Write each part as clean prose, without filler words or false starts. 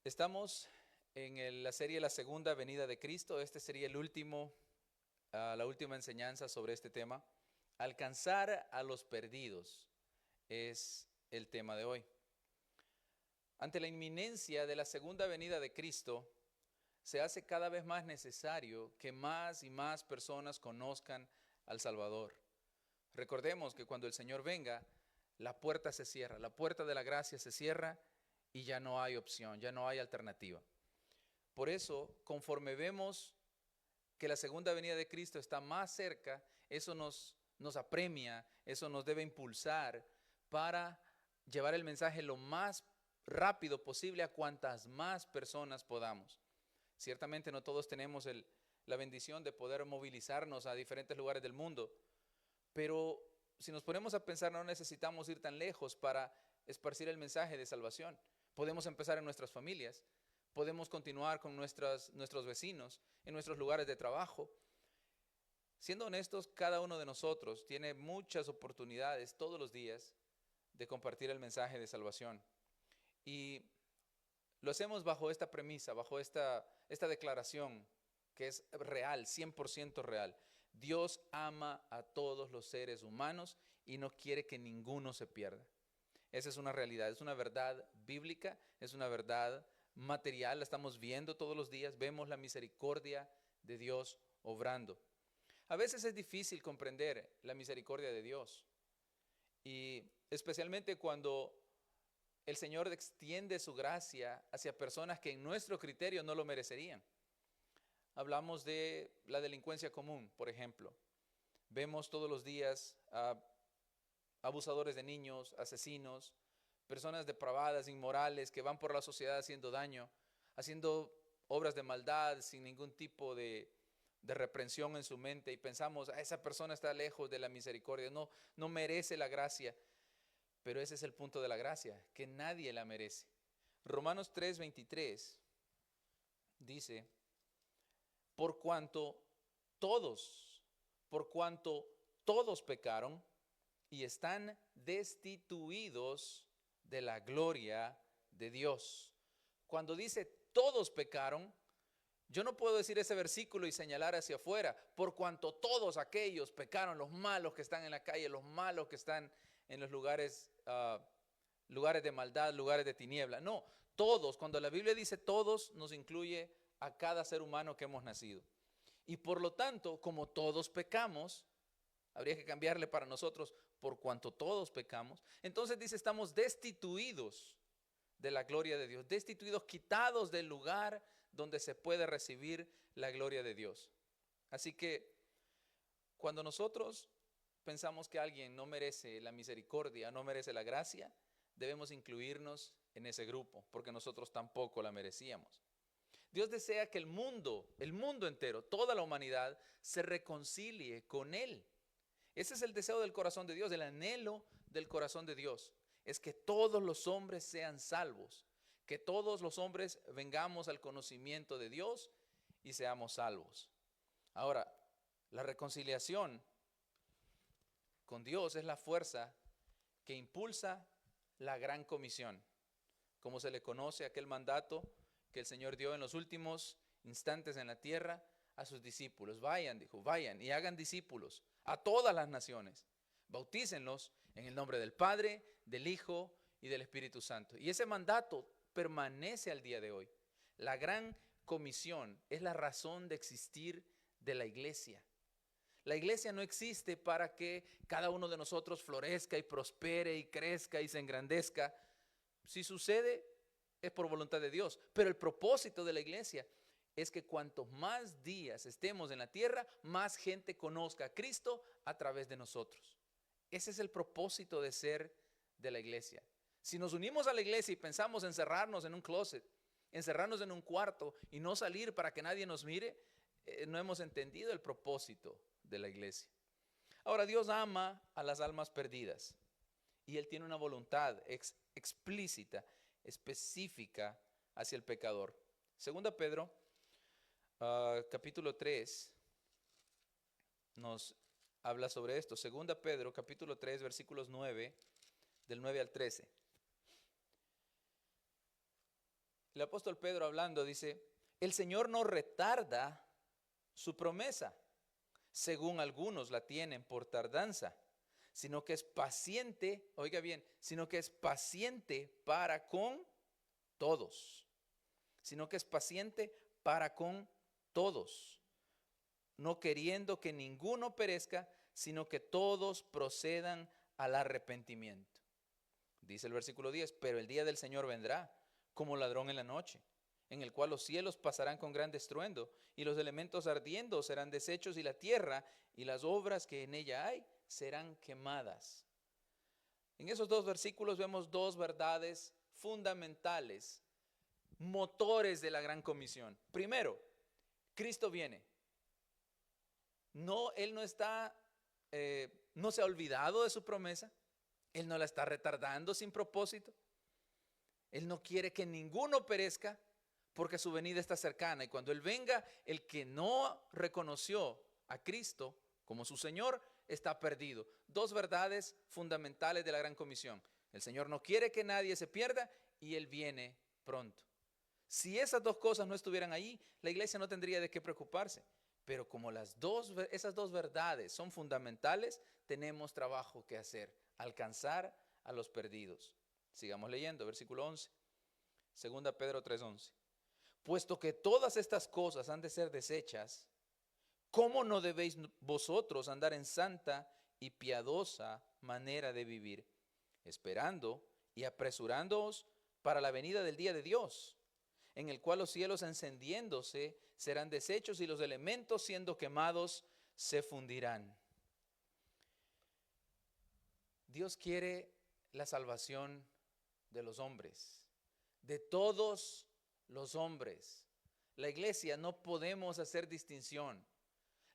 Estamos en la serie La Segunda Venida de Cristo. Este sería la última enseñanza sobre este tema. Alcanzar a los perdidos es el tema de hoy. Ante la inminencia de la segunda venida de Cristo, se hace cada vez más necesario que más y más personas conozcan al Salvador. Recordemos que cuando el Señor venga, la puerta se cierra, la puerta de la gracia se cierra y ya no hay opción, ya no hay alternativa. Por eso, conforme vemos que la segunda venida de Cristo está más cerca, eso nos apremia, eso nos debe impulsar para llevar el mensaje lo más rápido posible a cuantas más personas podamos. Ciertamente no todos tenemos la bendición de poder movilizarnos a diferentes lugares del mundo, pero si nos ponemos a pensar, no necesitamos ir tan lejos para esparcir el mensaje de salvación. Podemos empezar en nuestras familias, podemos continuar con nuestros vecinos, en nuestros lugares de trabajo. Siendo honestos, cada uno de nosotros tiene muchas oportunidades todos los días de compartir el mensaje de salvación. Y lo hacemos bajo esta premisa, bajo esta declaración que es real, 100% real. Dios ama a todos los seres humanos y no quiere que ninguno se pierda. Esa es una realidad, es una verdad bíblica, es una verdad material, la estamos viendo todos los días, vemos la misericordia de Dios obrando. A veces es difícil comprender la misericordia de Dios y especialmente cuando el Señor extiende su gracia hacia personas que en nuestro criterio no lo merecerían. Hablamos de la delincuencia común, por ejemplo. Vemos todos los días a abusadores de niños, asesinos, personas depravadas, inmorales, que van por la sociedad haciendo daño, haciendo obras de maldad sin ningún tipo de reprensión en su mente y pensamos, esa persona está lejos de la misericordia, no merece la gracia. Pero ese es el punto de la gracia, que nadie la merece. Romanos 3:23 dice, por cuanto todos, por cuanto todos pecaron y están destituidos de la gloria de Dios. Cuando dice todos pecaron, yo no puedo decir ese versículo y señalar hacia afuera, por cuanto todos aquellos pecaron, los malos que están en la calle, los malos que están en los lugares de maldad, lugares de tiniebla. No, todos, cuando la Biblia dice todos, nos incluye a cada ser humano que hemos nacido. Y por lo tanto, como todos pecamos, habría que cambiarle para nosotros, por cuanto todos pecamos. Entonces dice, estamos destituidos de la gloria de Dios, destituidos, quitados del lugar donde se puede recibir la gloria de Dios. Así que cuando nosotros pensamos que alguien no merece la misericordia, no merece la gracia, debemos incluirnos en ese grupo, porque nosotros tampoco la merecíamos. Dios desea que el mundo entero, toda la humanidad, se reconcilie con Él. Ese es el deseo del corazón de Dios, el anhelo del corazón de Dios. Es que todos los hombres sean salvos, que todos los hombres vengamos al conocimiento de Dios y seamos salvos. Ahora, la reconciliación con Dios es la fuerza que impulsa la gran comisión, como se le conoce aquel mandato que el Señor dio en los últimos instantes en la tierra a sus discípulos. Vayan, dijo, vayan y hagan discípulos a todas las naciones. Bautícenlos en el nombre del Padre, del Hijo y del Espíritu Santo. Y ese mandato permanece al día de hoy. La gran comisión es la razón de existir de la iglesia. La iglesia no existe para que cada uno de nosotros florezca y prospere y crezca y se engrandezca. Si sucede, es por voluntad de Dios. Pero el propósito de la iglesia es que cuantos más días estemos en la tierra, más gente conozca a Cristo a través de nosotros. Ese es el propósito de ser de la iglesia. Si nos unimos a la iglesia y pensamos encerrarnos en un closet, encerrarnos en un cuarto y no salir para que nadie nos mire, no hemos entendido el propósito de la iglesia. Ahora, Dios ama a las almas perdidas y Él tiene una voluntad explícita, específica hacia el pecador. Segunda Pedro, capítulo 3, nos habla sobre esto. Segunda Pedro, capítulo 3, versículos 9, del 9 al 13. El apóstol Pedro hablando dice, el Señor no retarda su promesa, según algunos la tienen por tardanza, sino que es paciente, oiga bien, sino que es paciente para con todos, sino que es paciente para con todos, no queriendo que ninguno perezca, sino que todos procedan al arrepentimiento. Dice el versículo 10, pero el día del Señor vendrá como ladrón en la noche, en el cual los cielos pasarán con gran estruendo, y los elementos ardiendo serán deshechos, y la tierra y las obras que en ella hay serán quemadas. En esos dos versículos vemos dos verdades fundamentales, motores de la gran comisión. Primero, Cristo viene. No, Él no está, no se ha olvidado de su promesa. Él no la está retardando sin propósito. Él no quiere que ninguno perezca porque su venida está cercana. Y cuando Él venga, el que no reconoció a Cristo como su Señor está perdido. Dos verdades fundamentales de la gran comisión. El Señor no quiere que nadie se pierda y Él viene pronto. Si esas dos cosas no estuvieran ahí, la iglesia no tendría de qué preocuparse. Pero como esas dos verdades son fundamentales, tenemos trabajo que hacer. Alcanzar a los perdidos. Sigamos leyendo, versículo 11. Segunda Pedro 3:11. Puesto que todas estas cosas han de ser deshechas, ¿cómo no debéis vosotros andar en santa y piadosa manera de vivir, esperando y apresurándoos para la venida del día de Dios, en el cual los cielos encendiéndose serán deshechos y los elementos siendo quemados se fundirán? Dios quiere la salvación de los hombres, de todos los hombres. La iglesia no podemos hacer distinción.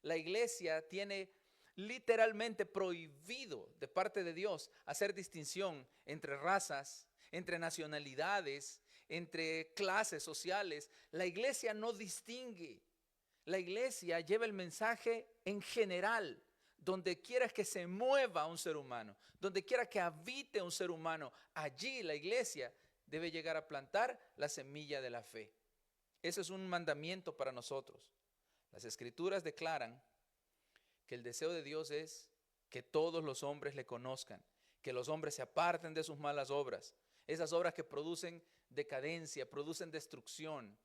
La iglesia tiene literalmente prohibido de parte de Dios hacer distinción entre razas, entre nacionalidades, entre clases sociales. La iglesia no distingue. La iglesia lleva el mensaje en general. Donde quiera que se mueva un ser humano, donde quiera que habite un ser humano, allí la iglesia debe llegar a plantar la semilla de la fe. Ese es un mandamiento para nosotros. Las escrituras declaran que el deseo de Dios es que todos los hombres le conozcan, que los hombres se aparten de sus malas obras, esas obras que producen decadencia, producen destrucción.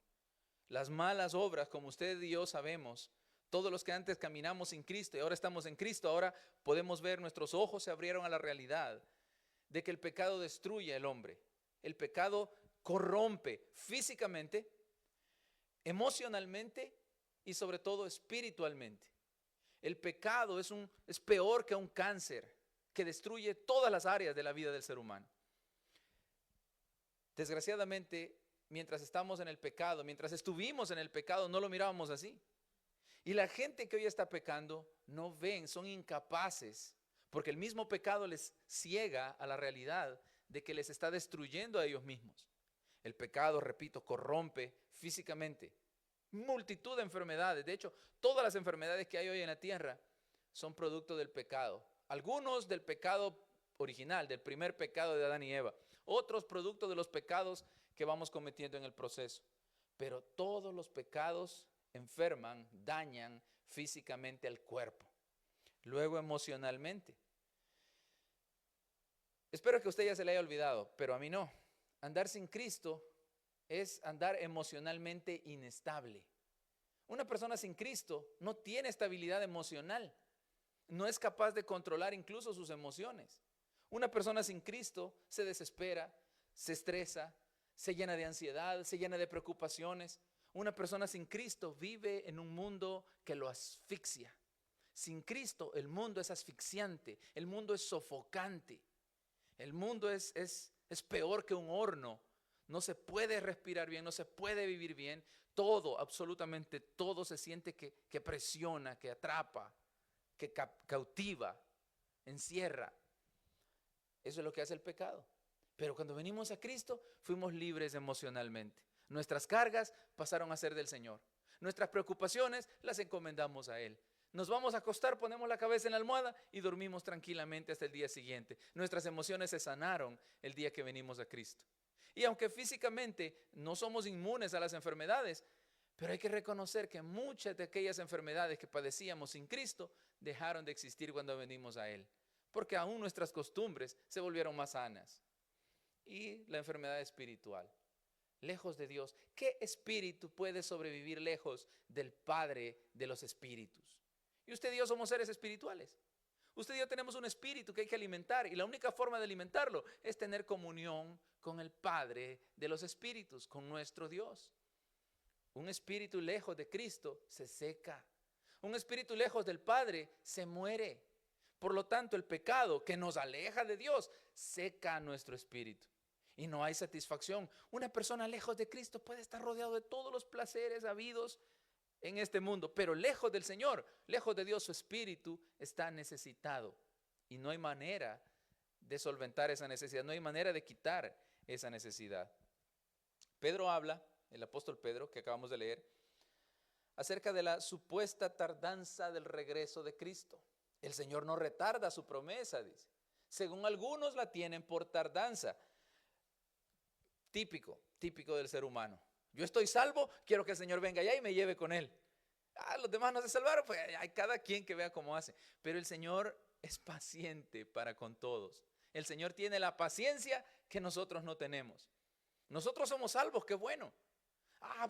Las malas obras, como usted y yo sabemos, todos los que antes caminamos sin Cristo y ahora estamos en Cristo, ahora podemos ver, nuestros ojos se abrieron a la realidad de que el pecado destruye al hombre. El pecado corrompe físicamente, emocionalmente y sobre todo espiritualmente. El pecado es peor que un cáncer que destruye todas las áreas de la vida del ser humano. Desgraciadamente, mientras estamos en el pecado, mientras estuvimos en el pecado, no lo mirábamos así. Y la gente que hoy está pecando no ven, son incapaces, porque el mismo pecado les ciega a la realidad de que les está destruyendo a ellos mismos. El pecado, repito, corrompe físicamente. Multitud de enfermedades. De hecho, todas las enfermedades que hay hoy en la tierra son producto del pecado. Algunos del pecado original, del primer pecado de Adán y Eva. Otros producto de los pecados que vamos cometiendo en el proceso. Pero todos los pecados enferman, dañan físicamente al cuerpo. Luego emocionalmente. Espero que a usted ya se le haya olvidado, pero a mí no. Andar sin Cristo es andar emocionalmente inestable. Una persona sin Cristo no tiene estabilidad emocional. No es capaz de controlar incluso sus emociones. Una persona sin Cristo se desespera, se estresa, se llena de ansiedad, se llena de preocupaciones. Una persona sin Cristo vive en un mundo que lo asfixia. Sin Cristo el mundo es asfixiante, el mundo es sofocante. El mundo es peor que un horno. No se puede respirar bien, no se puede vivir bien. Todo, absolutamente todo se siente que presiona, que atrapa, que cautiva, encierra. Eso es lo que hace el pecado. Pero cuando venimos a Cristo, fuimos libres emocionalmente. Nuestras cargas pasaron a ser del Señor. Nuestras preocupaciones las encomendamos a Él. Nos vamos a acostar, ponemos la cabeza en la almohada y dormimos tranquilamente hasta el día siguiente. Nuestras emociones se sanaron el día que venimos a Cristo. Y aunque físicamente no somos inmunes a las enfermedades, pero hay que reconocer que muchas de aquellas enfermedades que padecíamos sin Cristo dejaron de existir cuando venimos a Él, porque aún nuestras costumbres se volvieron más sanas. Y la enfermedad espiritual, lejos de Dios. ¿Qué espíritu puede sobrevivir lejos del Padre de los espíritus? Y usted y yo somos seres espirituales. Usted y yo tenemos un espíritu que hay que alimentar, y la única forma de alimentarlo es tener comunión con el Padre de los espíritus, con nuestro Dios. Un espíritu lejos de Cristo se seca. Un espíritu lejos del Padre se muere. Por lo tanto, el pecado que nos aleja de Dios seca nuestro espíritu y no hay satisfacción. Una persona lejos de Cristo puede estar rodeado de todos los placeres habidos en este mundo, pero lejos del Señor, lejos de Dios, su espíritu está necesitado y no hay manera de solventar esa necesidad, no hay manera de quitar esa necesidad. Pedro habla, el apóstol Pedro, que acabamos de leer, acerca de la supuesta tardanza del regreso de Cristo. El Señor no retarda su promesa, dice. Según algunos la tienen por tardanza. Típico del ser humano. Yo estoy salvo, quiero que el Señor venga allá y me lleve con Él. Los demás no se salvaron, pues hay cada quien que vea cómo hace. Pero el Señor es paciente para con todos. El Señor tiene la paciencia que nosotros no tenemos. Nosotros somos salvos, qué bueno.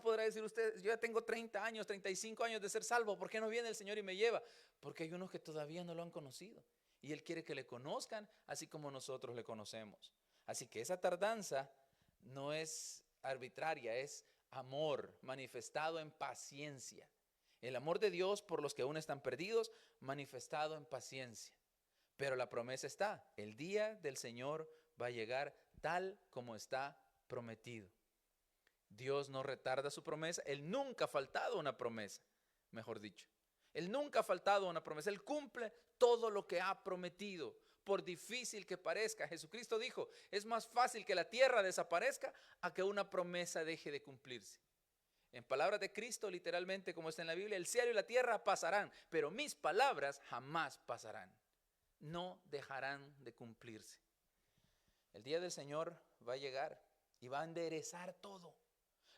Podrá decir usted, yo ya tengo 30 años, 35 años de ser salvo, ¿por qué no viene el Señor y me lleva? Porque hay unos que todavía no lo han conocido y Él quiere que le conozcan así como nosotros le conocemos. Así que esa tardanza no es arbitraria, es amor manifestado en paciencia. El amor de Dios por los que aún están perdidos, manifestado en paciencia. Pero la promesa está, el día del Señor va a llegar tal como está prometido. Dios no retarda su promesa, Él nunca ha faltado una promesa, mejor dicho. Él nunca ha faltado una promesa, Él cumple todo lo que ha prometido, por difícil que parezca. Jesucristo dijo, es más fácil que la tierra desaparezca a que una promesa deje de cumplirse. En palabras de Cristo, literalmente como está en la Biblia, el cielo y la tierra pasarán, pero mis palabras jamás pasarán, no dejarán de cumplirse. El día del Señor va a llegar y va a enderezar todo.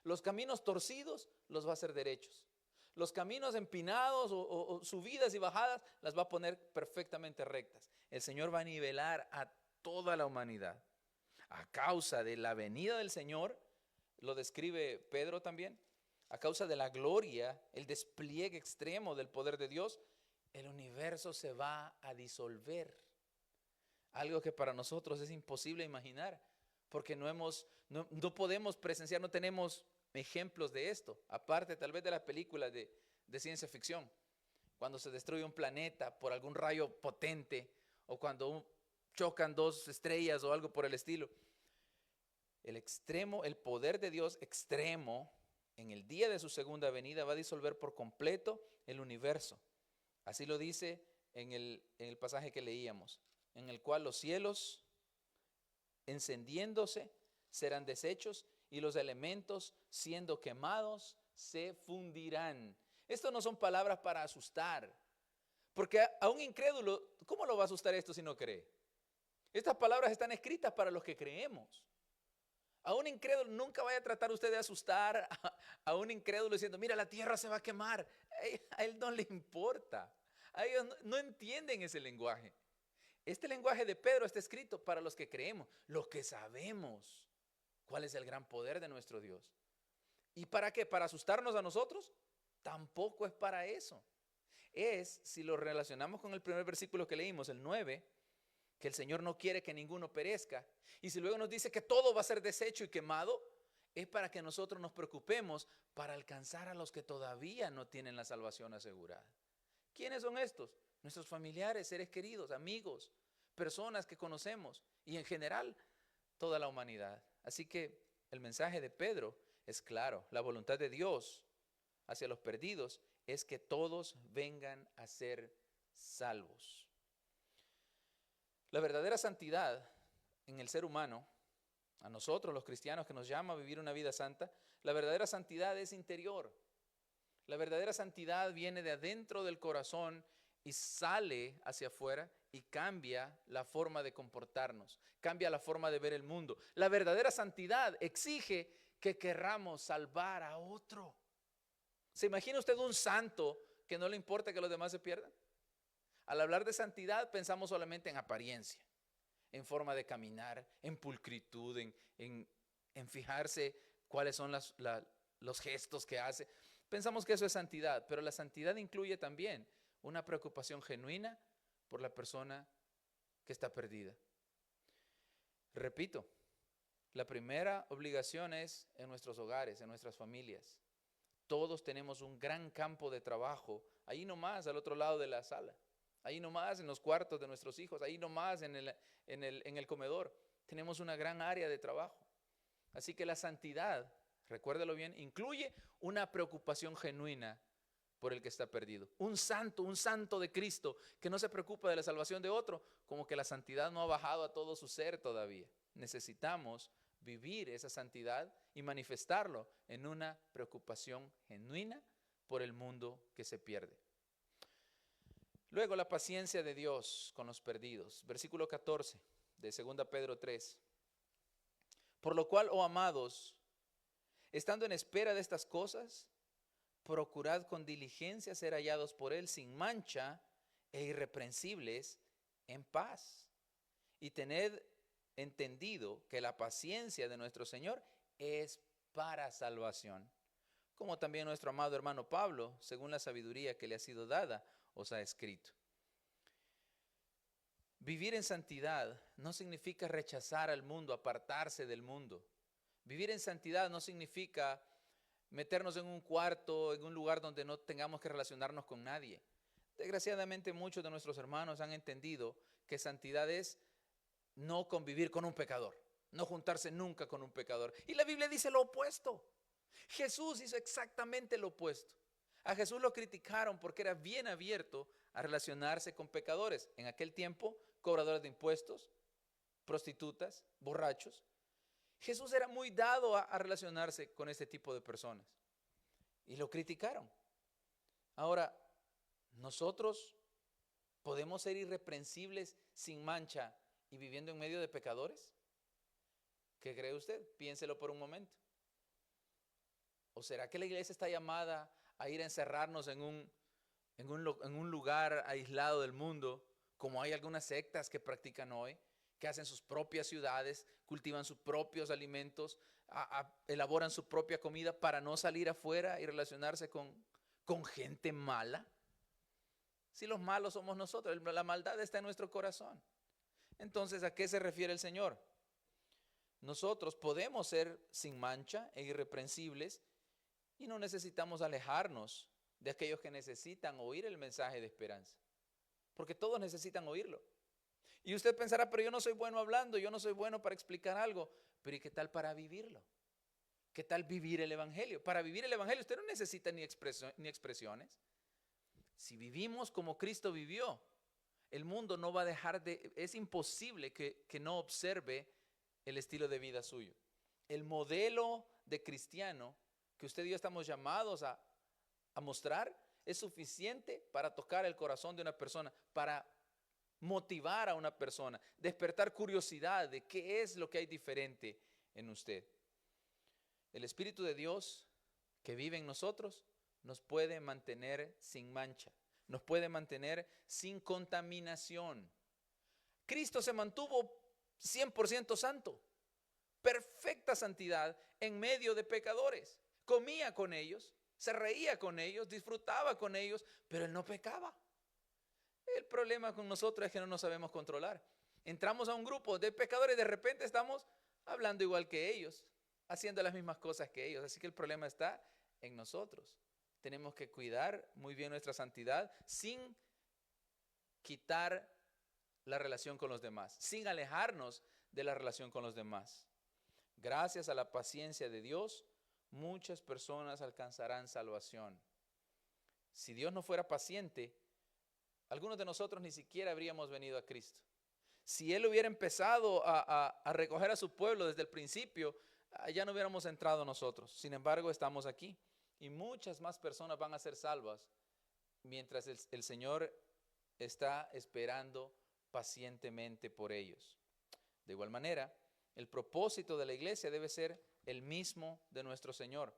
Los caminos torcidos los va a hacer derechos. Los caminos empinados o subidas y bajadas las va a poner perfectamente rectas. El Señor va a nivelar a toda la humanidad. A causa de la venida del Señor, lo describe Pedro también, a causa de la gloria, el despliegue extremo del poder de Dios, el universo se va a disolver. Algo que para nosotros es imposible imaginar, porque no podemos presenciar, no tenemos ejemplos de esto, aparte tal vez de las películas de ciencia ficción, cuando se destruye un planeta por algún rayo potente o cuando chocan dos estrellas o algo por el estilo. El poder de Dios extremo en el día de su segunda venida va a disolver por completo el universo. Así lo dice en el pasaje que leíamos, en el cual los cielos encendiéndose serán deshechos y los elementos siendo quemados se fundirán. Esto no son palabras para asustar, porque a un incrédulo, ¿cómo lo va a asustar esto si no cree? Estas palabras están escritas para los que creemos. A un incrédulo nunca vaya a tratar usted de asustar a un incrédulo diciendo, mira, la tierra se va a quemar. A él no le importa. A ellos no entienden ese lenguaje. Este lenguaje de Pedro está escrito para los que creemos, los que sabemos cuál es el gran poder de nuestro Dios. ¿Y para qué? ¿Para asustarnos a nosotros? Tampoco es para eso. Es, si lo relacionamos con el primer versículo que leímos, el 9, que el Señor no quiere que ninguno perezca. Y si luego nos dice que todo va a ser deshecho y quemado, es para que nosotros nos preocupemos para alcanzar a los que todavía no tienen la salvación asegurada. ¿Quiénes son estos? Nuestros familiares, seres queridos, amigos, personas que conocemos y en general toda la humanidad. Así que el mensaje de Pedro es claro. La voluntad de Dios hacia los perdidos es que todos vengan a ser salvos. La verdadera santidad en el ser humano, a nosotros los cristianos que nos llama a vivir una vida santa, la verdadera santidad es interior. La verdadera santidad viene de adentro del corazón y sale hacia afuera y cambia la forma de comportarnos, cambia la forma de ver el mundo. La verdadera santidad exige que querramos salvar a otro. ¿Se imagina usted un santo que no le importa que los demás se pierdan? Al hablar de santidad pensamos solamente en apariencia, en forma de caminar, en pulcritud, en fijarse cuáles son los gestos que hace. Pensamos que eso es santidad, pero la santidad incluye también una preocupación genuina por la persona que está perdida. Repito, la primera obligación es en nuestros hogares, en nuestras familias. Todos tenemos un gran campo de trabajo, ahí nomás, al otro lado de la sala, ahí nomás en los cuartos de nuestros hijos, ahí nomás en el comedor. Tenemos una gran área de trabajo. Así que la santidad, recuérdelo bien, incluye una preocupación genuina por el que está perdido. Un santo de Cristo que no se preocupa de la salvación de otro, como que la santidad no ha bajado a todo su ser todavía. Necesitamos vivir esa santidad y manifestarlo en una preocupación genuina por el mundo que se pierde. Luego, la paciencia de Dios con los perdidos. Versículo 14 de 2 Pedro 3. Por lo cual, oh amados, estando en espera de estas cosas, procurad con diligencia ser hallados por Él sin mancha e irreprensibles en paz. Y tened entendido que la paciencia de nuestro Señor es para salvación, como también nuestro amado hermano Pablo, según la sabiduría que le ha sido dada, os ha escrito. Vivir en santidad no significa rechazar al mundo, apartarse del mundo. Vivir en santidad no significa meternos en un cuarto, en un lugar donde no tengamos que relacionarnos con nadie. Desgraciadamente muchos de nuestros hermanos han entendido que santidad es no convivir con un pecador, no juntarse nunca con un pecador. Y la Biblia dice lo opuesto. Jesús hizo exactamente lo opuesto. A Jesús lo criticaron porque era bien abierto a relacionarse con pecadores. En aquel tiempo, cobradores de impuestos, prostitutas, borrachos. Jesús era muy dado a relacionarse con este tipo de personas. Y lo criticaron. Ahora, nosotros podemos ser irreprensibles sin mancha y viviendo en medio de pecadores. ¿Qué cree usted? Piénselo por un momento. ¿O será que la iglesia está llamada a ir a encerrarnos en un lugar aislado del mundo, como hay algunas sectas que practican hoy, que hacen sus propias ciudades, cultivan sus propios alimentos, elaboran su propia comida para no salir afuera y relacionarse con gente mala? Si los malos somos nosotros, la maldad está en nuestro corazón. Entonces, ¿a qué se refiere el Señor? Nosotros podemos ser sin mancha e irreprensibles y no necesitamos alejarnos de aquellos que necesitan oír el mensaje de esperanza, porque todos necesitan oírlo. Y usted pensará, pero yo no soy bueno hablando, yo no soy bueno para explicar algo. Pero ¿y qué tal para vivirlo? ¿Qué tal vivir el Evangelio? Para vivir el Evangelio usted no necesita ni expresiones. Si vivimos como Cristo vivió, el mundo no va a dejar es imposible que no observe el estilo de vida suyo. El modelo de cristiano que usted y yo estamos llamados a mostrar es suficiente para tocar el corazón de una persona, para motivar a una persona, despertar curiosidad de qué es lo que hay diferente en usted. El Espíritu de Dios que vive en nosotros nos puede mantener sin mancha, nos puede mantener sin contaminación. Cristo se mantuvo 100% santo, perfecta santidad en medio de pecadores. Comía con ellos, se reía con ellos, disfrutaba con ellos, pero Él no pecaba. El problema con nosotros es que no nos sabemos controlar. Entramos a un grupo de pecadores y de repente estamos hablando igual que ellos, haciendo las mismas cosas que ellos. Así que el problema está en nosotros. Tenemos que cuidar muy bien nuestra santidad sin quitar la relación con los demás, sin alejarnos de la relación con los demás. Gracias a la paciencia de Dios, muchas personas alcanzarán salvación. Si Dios no fuera paciente, algunos de nosotros ni siquiera habríamos venido a Cristo. Si Él hubiera empezado a recoger a su pueblo desde el principio, ya no hubiéramos entrado nosotros. Sin embargo, estamos aquí. Y muchas más personas van a ser salvas mientras el Señor está esperando pacientemente por ellos. De igual manera, el propósito de la iglesia debe ser el mismo de nuestro Señor: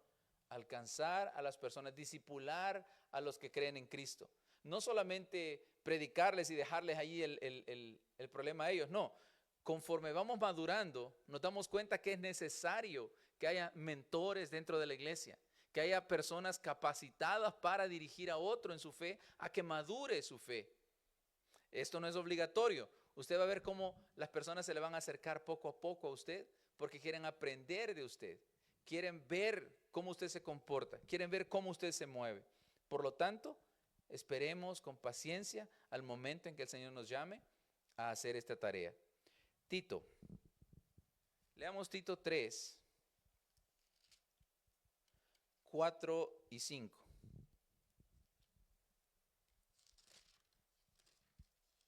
alcanzar a las personas, discipular a los que creen en Cristo. No solamente predicarles y dejarles ahí el problema a ellos, no. Conforme vamos madurando, nos damos cuenta que es necesario que haya mentores dentro de la iglesia, que haya personas capacitadas para dirigir a otro en su fe, a que madure su fe. Esto no es obligatorio. Usted va a ver cómo las personas se le van a acercar poco a poco a usted porque quieren aprender de usted. Quieren ver cómo usted se comporta. Quieren ver cómo usted se mueve. Por lo tanto, esperemos con paciencia al momento en que el Señor nos llame a hacer esta tarea. Tito. Leamos Tito 3, 4 y 5.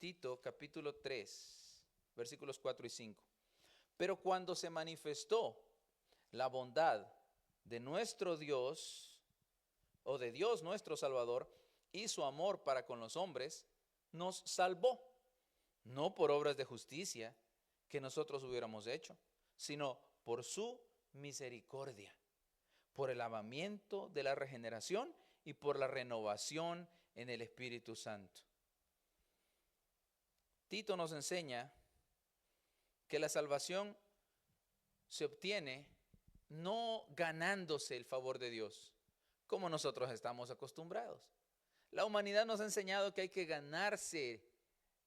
Tito capítulo 3, versículos 4 y 5. Pero cuando se manifestó la bondad de nuestro Dios, o de Dios nuestro Salvador, y su amor para con los hombres, nos salvó, no por obras de justicia que nosotros hubiéramos hecho, sino por su misericordia, por el lavamiento de la regeneración y por la renovación en el Espíritu Santo. Tito nos enseña que la salvación se obtiene no ganándose el favor de Dios, como nosotros estamos acostumbrados. La humanidad nos ha enseñado que hay que ganarse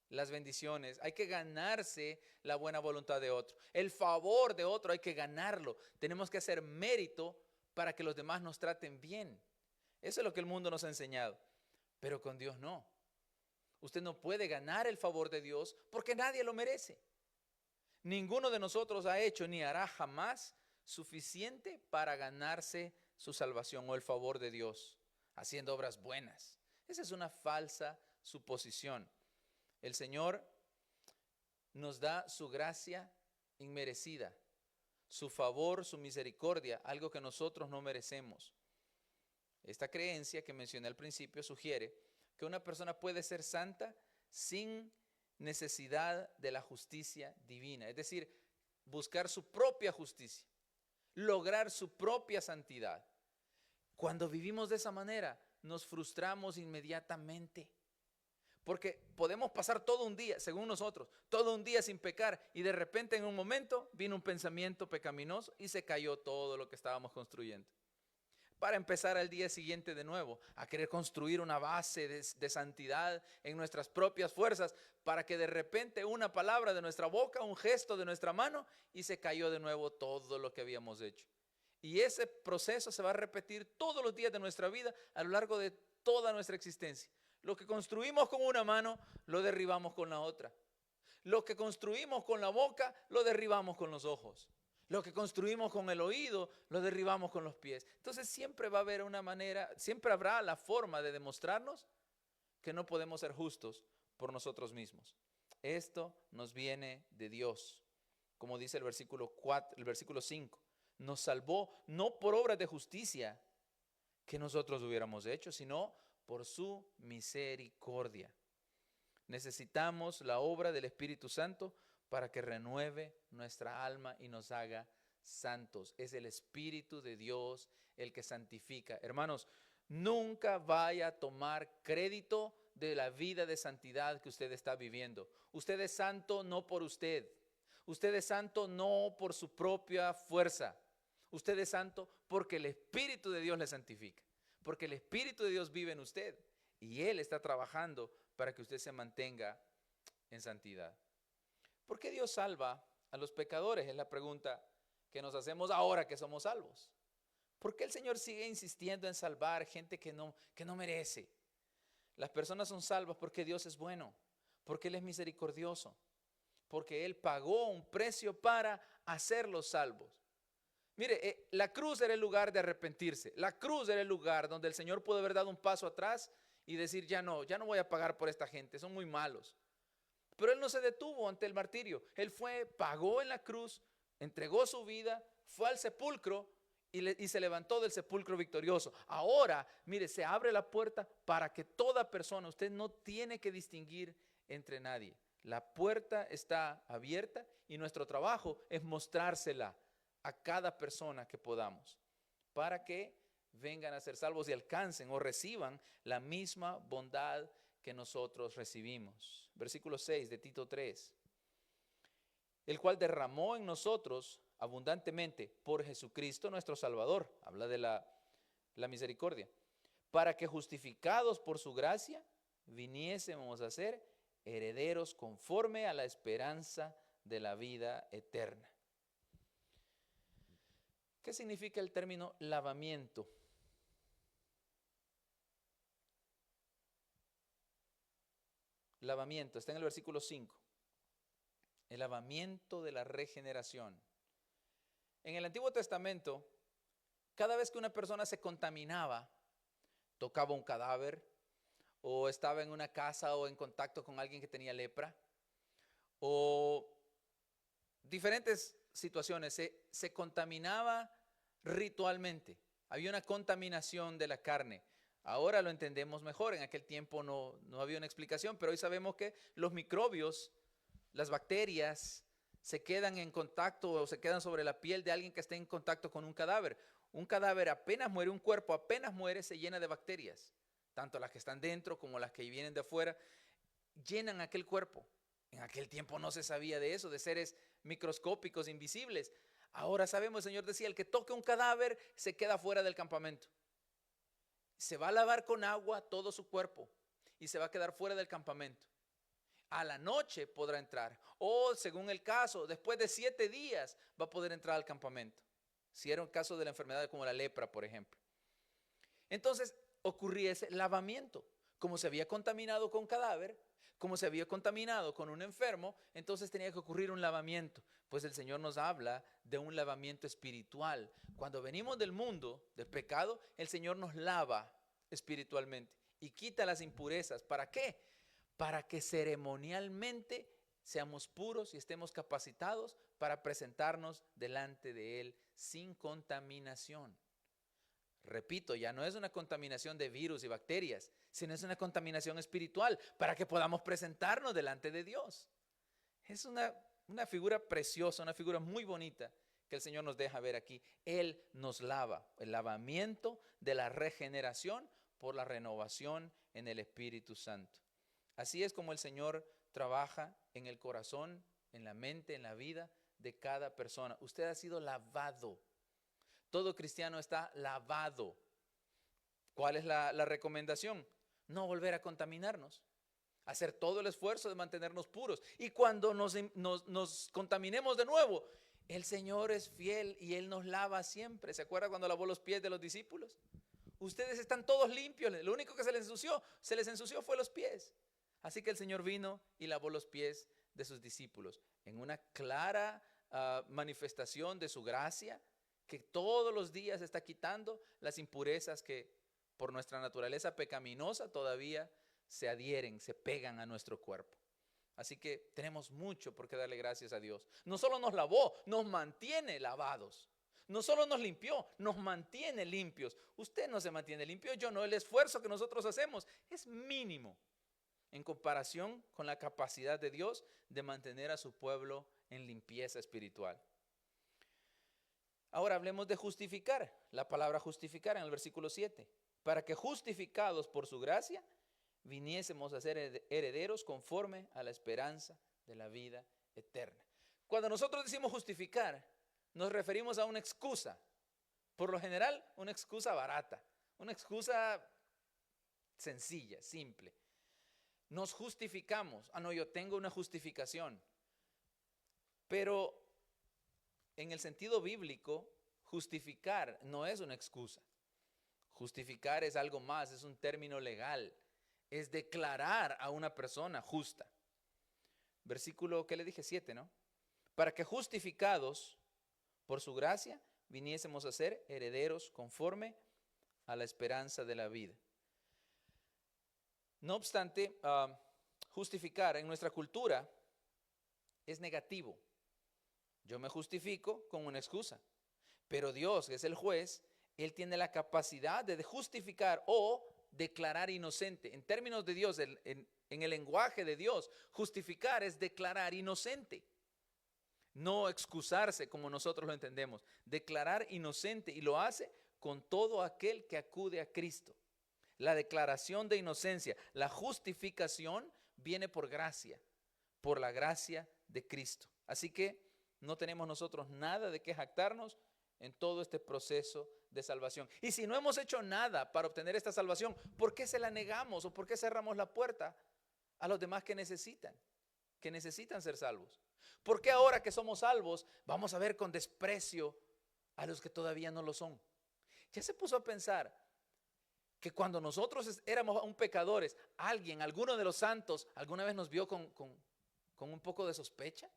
las bendiciones, hay que ganarse la buena voluntad de otro. El favor de otro hay que ganarlo. Tenemos que hacer mérito para que los demás nos traten bien. Eso es lo que el mundo nos ha enseñado. Pero con Dios no. Usted no puede ganar el favor de Dios porque nadie lo merece. Ninguno de nosotros ha hecho ni hará jamás suficiente para ganarse su salvación o el favor de Dios, haciendo obras buenas. Esa es una falsa suposición. El Señor nos da su gracia inmerecida, su favor, su misericordia, algo que nosotros no merecemos. Esta creencia que mencioné al principio sugiere que una persona puede ser santa sin necesidad de la justicia divina, es decir, buscar su propia justicia, lograr su propia santidad. Cuando vivimos de esa manera, nos frustramos inmediatamente, porque podemos pasar todo un día, según nosotros, todo un día sin pecar, y de repente en un momento vino un pensamiento pecaminoso y se cayó todo lo que estábamos construyendo, para empezar al día siguiente de nuevo, a querer construir una base de santidad en nuestras propias fuerzas, para que de repente una palabra de nuestra boca, un gesto de nuestra mano, y se cayó de nuevo todo lo que habíamos hecho. Y ese proceso se va a repetir todos los días de nuestra vida a lo largo de toda nuestra existencia. Lo que construimos con una mano, lo derribamos con la otra. Lo que construimos con la boca, lo derribamos con los ojos. Lo que construimos con el oído, lo derribamos con los pies. Entonces siempre va a haber una manera, siempre habrá la forma de demostrarnos que no podemos ser justos por nosotros mismos. Esto nos viene de Dios. Como dice el versículo 5, nos salvó no por obras de justicia que nosotros hubiéramos hecho, sino por su misericordia. Necesitamos la obra del Espíritu Santo para que renueve nuestra alma y nos haga santos. Es el Espíritu de Dios el que santifica. Hermanos, nunca vaya a tomar crédito de la vida de santidad que usted está viviendo. Usted es santo no por usted. Usted es santo no por su propia fuerza. Usted es santo porque el Espíritu de Dios le santifica. Porque el Espíritu de Dios vive en usted y Él está trabajando para que usted se mantenga en santidad. ¿Por qué Dios salva a los pecadores? Es la pregunta que nos hacemos ahora que somos salvos. ¿Por qué el Señor sigue insistiendo en salvar gente que no merece? Las personas son salvas porque Dios es bueno, porque Él es misericordioso, porque Él pagó un precio para hacerlos salvos. Mire, la cruz era el lugar de arrepentirse. La cruz era el lugar donde el Señor pudo haber dado un paso atrás y decir, ya no voy a pagar por esta gente, son muy malos. Pero Él no se detuvo ante el martirio. Él pagó en la cruz, entregó su vida, fue al sepulcro y se levantó del sepulcro victorioso. Ahora, mire, se abre la puerta para que toda persona, usted no tiene que distinguir entre nadie. La puerta está abierta y nuestro trabajo es mostrársela a cada persona que podamos para que vengan a ser salvos y alcancen o reciban la misma bondad que nosotros recibimos. Versículo 6 de Tito 3. El cual derramó en nosotros abundantemente por Jesucristo nuestro Salvador. Habla de la misericordia. Para que justificados por su gracia viniésemos a ser herederos conforme a la esperanza de la vida eterna. ¿Qué significa el término lavamiento? Lavamiento, está en el versículo 5. El lavamiento de la regeneración. En el Antiguo Testamento, cada vez que una persona se contaminaba, tocaba un cadáver, o estaba en una casa o en contacto con alguien que tenía lepra, o diferentes situaciones, se contaminaba ritualmente. Había una contaminación de la carne. Ahora lo entendemos mejor, en aquel tiempo no había una explicación, pero hoy sabemos que los microbios, las bacterias, se quedan en contacto o se quedan sobre la piel de alguien que esté en contacto con un cadáver. Un cadáver apenas muere, un cuerpo apenas muere, se llena de bacterias. Tanto las que están dentro como las que vienen de afuera, llenan aquel cuerpo. En aquel tiempo no se sabía de eso, de seres microscópicos, invisibles. Ahora sabemos, el Señor decía, el que toque un cadáver se queda fuera del campamento. Se va a lavar con agua todo su cuerpo y se va a quedar fuera del campamento. A la noche podrá entrar, o según el caso, después de 7 días va a poder entrar al campamento. Si era un caso de la enfermedad como la lepra, por ejemplo. Entonces ocurría ese lavamiento. Como se había contaminado con cadáver, como se había contaminado con un enfermo, entonces tenía que ocurrir un lavamiento. Pues el Señor nos habla de un lavamiento espiritual. Cuando venimos del mundo, del pecado, el Señor nos lava espiritualmente y quita las impurezas. ¿Para qué? Para que ceremonialmente seamos puros y estemos capacitados para presentarnos delante de Él sin contaminación. Repito, ya no es una contaminación de virus y bacterias, sino es una contaminación espiritual para que podamos presentarnos delante de Dios. Es una figura preciosa, una figura muy bonita que el Señor nos deja ver aquí. Él nos lava, el lavamiento de la regeneración por la renovación en el Espíritu Santo. Así es como el Señor trabaja en el corazón, en la mente, en la vida de cada persona. Usted ha sido lavado. Todo cristiano está lavado. ¿Cuál es la recomendación? No volver a contaminarnos. Hacer todo el esfuerzo de mantenernos puros. Y cuando nos contaminemos de nuevo, el Señor es fiel y Él nos lava siempre. ¿Se acuerda cuando lavó los pies de los discípulos? Ustedes están todos limpios. Lo único que se les ensució fue los pies. Así que el Señor vino y lavó los pies de sus discípulos. En una clara manifestación de su gracia, que todos los días está quitando las impurezas que por nuestra naturaleza pecaminosa todavía se adhieren, se pegan a nuestro cuerpo. Así que tenemos mucho por qué darle gracias a Dios. No solo nos lavó, nos mantiene lavados. No solo nos limpió, nos mantiene limpios. Usted no se mantiene limpio, yo no. El esfuerzo que nosotros hacemos es mínimo en comparación con la capacidad de Dios de mantener a su pueblo en limpieza espiritual. Ahora hablemos de justificar. La palabra justificar en el versículo 7. Para que justificados por su gracia viniésemos a ser herederos conforme a la esperanza de la vida eterna. Cuando nosotros decimos justificar, nos referimos a una excusa. Por lo general, una excusa barata, una excusa sencilla, simple. Nos justificamos. No, yo tengo una justificación. Pero en el sentido bíblico, justificar no es una excusa. Justificar es algo más, es un término legal. Es declarar a una persona justa. Versículo, ¿qué le dije? 7, ¿no? Para que justificados por su gracia viniésemos a ser herederos conforme a la esperanza de la vida. No obstante, justificar en nuestra cultura es negativo. Yo me justifico con una excusa, pero Dios, que es el juez, Él tiene la capacidad de justificar o declarar inocente. En términos de Dios, en el lenguaje de Dios, justificar es declarar inocente. No excusarse como nosotros lo entendemos. Declarar inocente, y lo hace con todo aquel que acude a Cristo. La declaración de inocencia, la justificación viene por gracia, por la gracia de Cristo. Así que no tenemos nosotros nada de qué jactarnos en todo este proceso de salvación. Y si no hemos hecho nada para obtener esta salvación, ¿por qué se la negamos o por qué cerramos la puerta a los demás que necesitan ser salvos? ¿Por qué ahora que somos salvos vamos a ver con desprecio a los que todavía no lo son? ¿Ya se puso a pensar que cuando nosotros éramos aún pecadores, alguno de los santos, alguna vez nos vio con un poco de sospecha?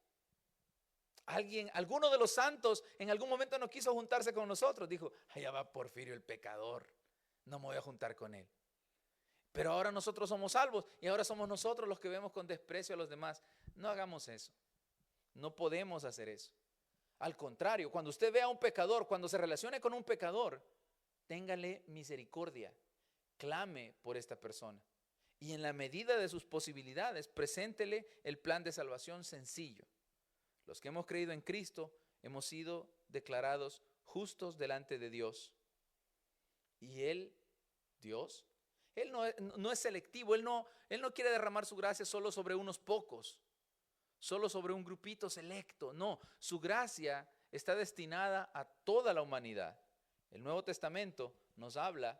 Alguno de los santos en algún momento no quiso juntarse con nosotros. Dijo, allá va Porfirio el pecador, no me voy a juntar con él. Pero ahora nosotros somos salvos y ahora somos nosotros los que vemos con desprecio a los demás. No hagamos eso. No podemos hacer eso. Al contrario, cuando usted vea a un pecador, cuando se relacione con un pecador, téngale misericordia, clame por esta persona. Y en la medida de sus posibilidades, preséntele el plan de salvación sencillo. Los que hemos creído en Cristo hemos sido declarados justos delante de Dios. Y Dios, Él no es selectivo, Él no quiere derramar su gracia solo sobre unos pocos, solo sobre un grupito selecto. No, su gracia está destinada a toda la humanidad. El Nuevo Testamento nos habla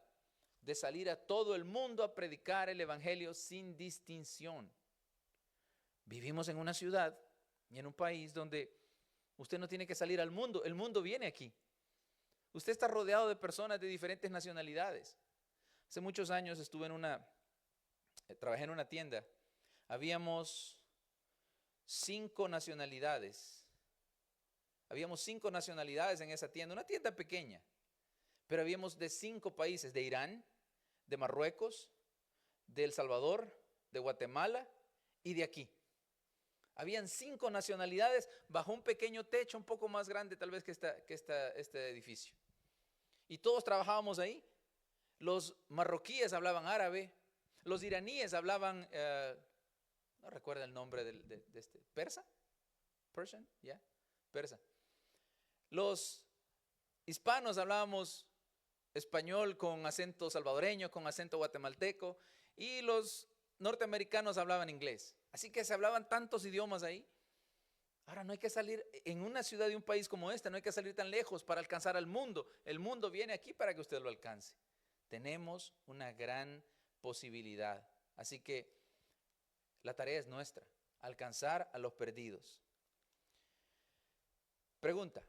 de salir a todo el mundo a predicar el evangelio sin distinción. Vivimos en una ciudad y en un país donde usted no tiene que salir al mundo, el mundo viene aquí. Usted está rodeado de personas de diferentes nacionalidades. Hace muchos años trabajé en una tienda. Habíamos 5 nacionalidades. Habíamos 5 nacionalidades en esa tienda, una tienda pequeña. Pero habíamos de 5 países, de Irán, de Marruecos, de El Salvador, de Guatemala y de aquí. Habían 5 nacionalidades bajo un pequeño techo, un poco más grande tal vez que este edificio. Y todos trabajábamos ahí. Los marroquíes hablaban árabe, los iraníes hablaban, no recuerdo el nombre de este, persa, Persian, yeah, persa. Los hispanos hablábamos español con acento salvadoreño, con acento guatemalteco, y los norteamericanos hablaban inglés. Así que se hablaban tantos idiomas ahí. Ahora no hay que salir, en una ciudad de un país como este, no hay que salir tan lejos para alcanzar al mundo. El mundo viene aquí para que usted lo alcance. Tenemos una gran posibilidad. Así que la tarea es nuestra, alcanzar a los perdidos. Pregunta: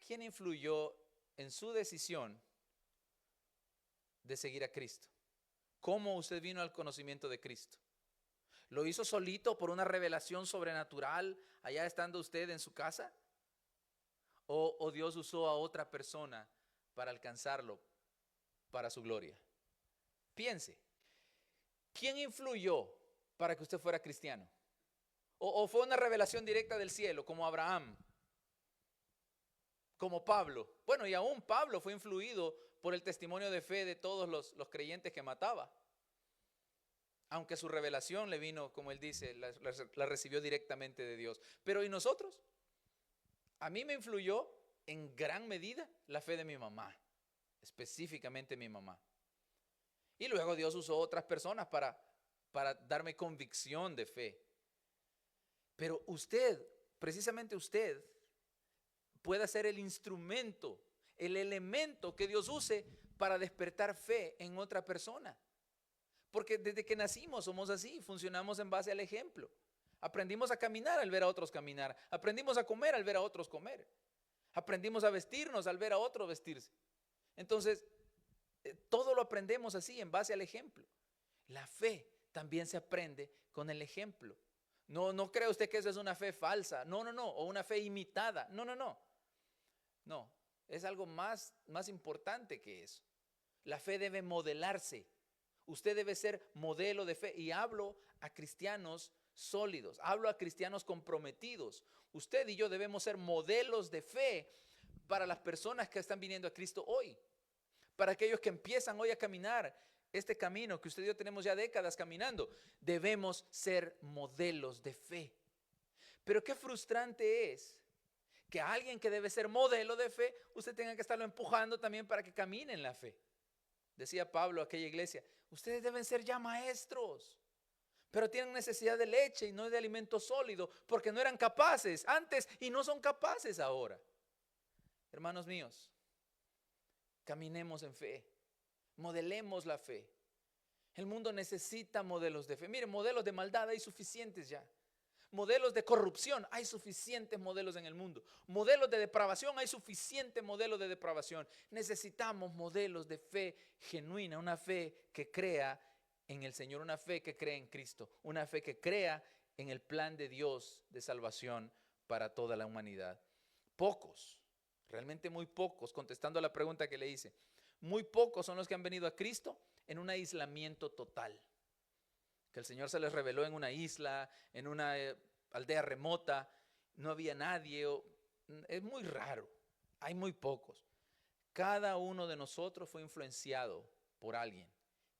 ¿quién influyó en su decisión de seguir a Cristo? ¿Cómo usted vino al conocimiento de Cristo? ¿Lo hizo solito por una revelación sobrenatural allá estando usted en su casa? ¿O Dios usó a otra persona para alcanzarlo para su gloria? Piense, ¿quién influyó para que usted fuera cristiano? ¿O fue una revelación directa del cielo, como Abraham, como Pablo? Bueno, y aún Pablo fue influido por el testimonio de fe de todos los creyentes que mataba. Aunque su revelación le vino, como él dice, la recibió directamente de Dios. Pero ¿y nosotros? A mí me influyó en gran medida la fe de mi mamá, específicamente mi mamá. Y luego Dios usó otras personas para darme convicción de fe. Pero usted, precisamente usted, puede ser el instrumento, el elemento que Dios use para despertar fe en otra persona. Porque desde que nacimos somos así, funcionamos en base al ejemplo. Aprendimos a caminar al ver a otros caminar. Aprendimos a comer al ver a otros comer. Aprendimos a vestirnos al ver a otros vestirse. Entonces, todo lo aprendemos así, en base al ejemplo. La fe también se aprende con el ejemplo. No crea usted que eso es una fe falsa. No. O una fe imitada. No, es algo más importante que eso. La fe debe modelarse. Usted debe ser modelo de fe. Y hablo a cristianos sólidos, hablo a cristianos comprometidos. Usted y yo debemos ser modelos de fe para las personas que están viniendo a Cristo hoy. para aquellos que empiezan hoy a caminar este camino que usted y yo tenemos ya décadas caminando. Debemos ser modelos de fe. Pero qué frustrante es que a alguien que debe ser modelo de fe, usted tenga que estarlo empujando también para que camine en la fe. Decía Pablo a aquella iglesia, ustedes deben ser ya maestros, pero tienen necesidad de leche y no de alimento sólido, porque no eran capaces antes y no son capaces ahora. Hermanos míos, caminemos en fe, modelemos la fe. El mundo necesita modelos de fe. Miren, modelos de maldad hay suficientes ya. Modelos de corrupción, hay suficientes modelos en el mundo. Modelos de depravación, hay suficientes modelos de depravación. Necesitamos modelos de fe genuina, una fe que crea en el Señor, una fe que cree en Cristo, una fe que crea en el plan de Dios de salvación para toda la humanidad. Pocos, realmente muy pocos, contestando a la pregunta que le hice, muy pocos son los que han venido a Cristo en un aislamiento total. Que el Señor se les reveló en una isla, en una aldea remota, no había nadie. Es muy raro, hay muy pocos. Cada uno de nosotros fue influenciado por alguien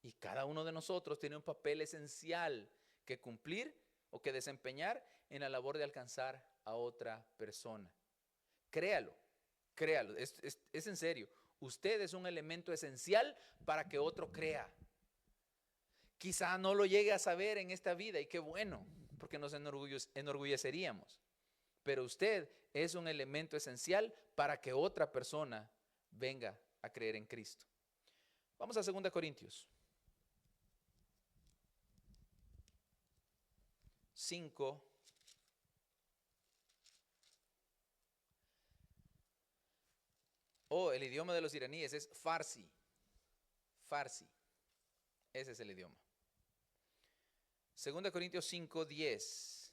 y cada uno de nosotros tiene un papel esencial que cumplir o que desempeñar en la labor de alcanzar a otra persona. Créalo, créalo, es en serio. Usted es un elemento esencial para que otro crea. Quizá no lo llegue a saber en esta vida y qué bueno, porque nos enorgulleceríamos. Pero usted es un elemento esencial para que otra persona venga a creer en Cristo. Vamos a 2 Corintios 5. El idioma de los iraníes es Farsi. Farsi. Ese es el idioma. 2 Corintios 5, 10.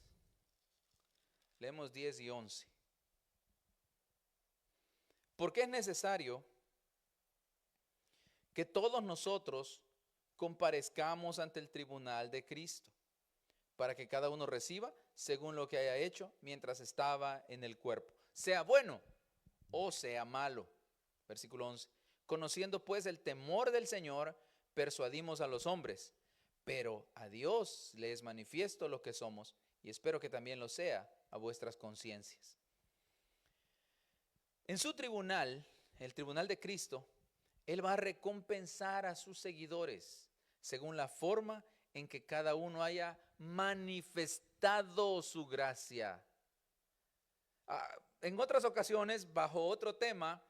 Leemos 10 y 11. Porque es necesario que todos nosotros comparezcamos ante el tribunal de Cristo, para que cada uno reciba según lo que haya hecho mientras estaba en el cuerpo, sea bueno o sea malo. Versículo 11. Conociendo pues el temor del Señor, persuadimos a los hombres, pero a Dios le es manifiesto lo que somos, y espero que también lo sea a vuestras conciencias. En su tribunal, el tribunal de Cristo, Él va a recompensar a sus seguidores según la forma en que cada uno haya manifestado su gracia. En otras ocasiones, bajo otro tema,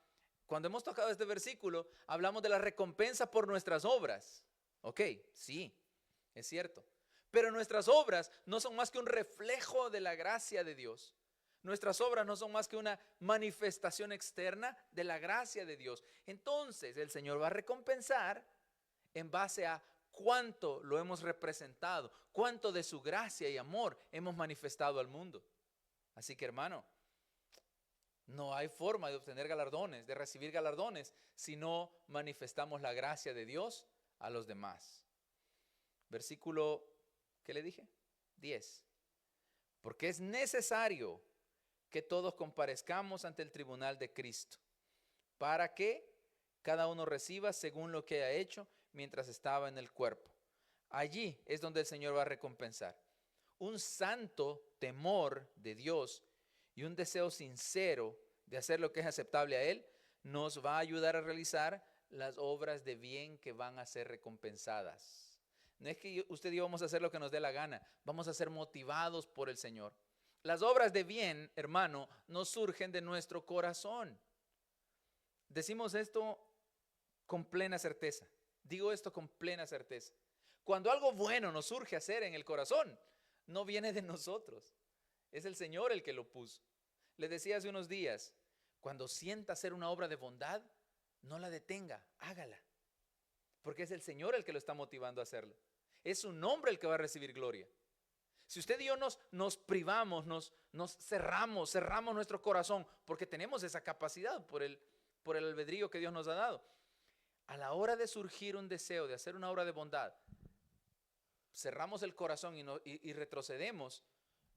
cuando hemos tocado este versículo, hablamos de la recompensa por nuestras obras. Ok, sí, es cierto. Pero nuestras obras no son más que un reflejo de la gracia de Dios. Nuestras obras no son más que una manifestación externa de la gracia de Dios. Entonces el Señor va a recompensar en base a cuánto lo hemos representado, cuánto de su gracia y amor hemos manifestado al mundo. Así que, hermano, no hay forma de obtener galardones, de recibir galardones, si no manifestamos la gracia de Dios a los demás. Versículo, ¿qué le dije? 10. Porque es necesario que todos comparezcamos ante el tribunal de Cristo, para que cada uno reciba según lo que ha hecho mientras estaba en el cuerpo. Allí es donde el Señor va a recompensar. Un santo temor de Dios y un deseo sincero de hacer lo que es aceptable a Él nos va a ayudar a realizar las obras de bien que van a ser recompensadas. No es que usted y yo vamos a hacer lo que nos dé la gana, vamos a ser motivados por el Señor. Las obras de bien, hermano, no surgen de nuestro corazón. Decimos esto con plena certeza. Digo esto con plena certeza. Cuando algo bueno nos surge hacer en el corazón, no viene de nosotros. Es el Señor el que lo puso. Le decía hace unos días, cuando sienta hacer una obra de bondad, no la detenga, hágala. Porque es el Señor el que lo está motivando a hacerlo. Es su nombre el que va a recibir gloria. Si usted y yo nos privamos, nos cerramos nuestro corazón, porque tenemos esa capacidad por el albedrío que Dios nos ha dado. A la hora de surgir un deseo de hacer una obra de bondad, cerramos el corazón y retrocedemos,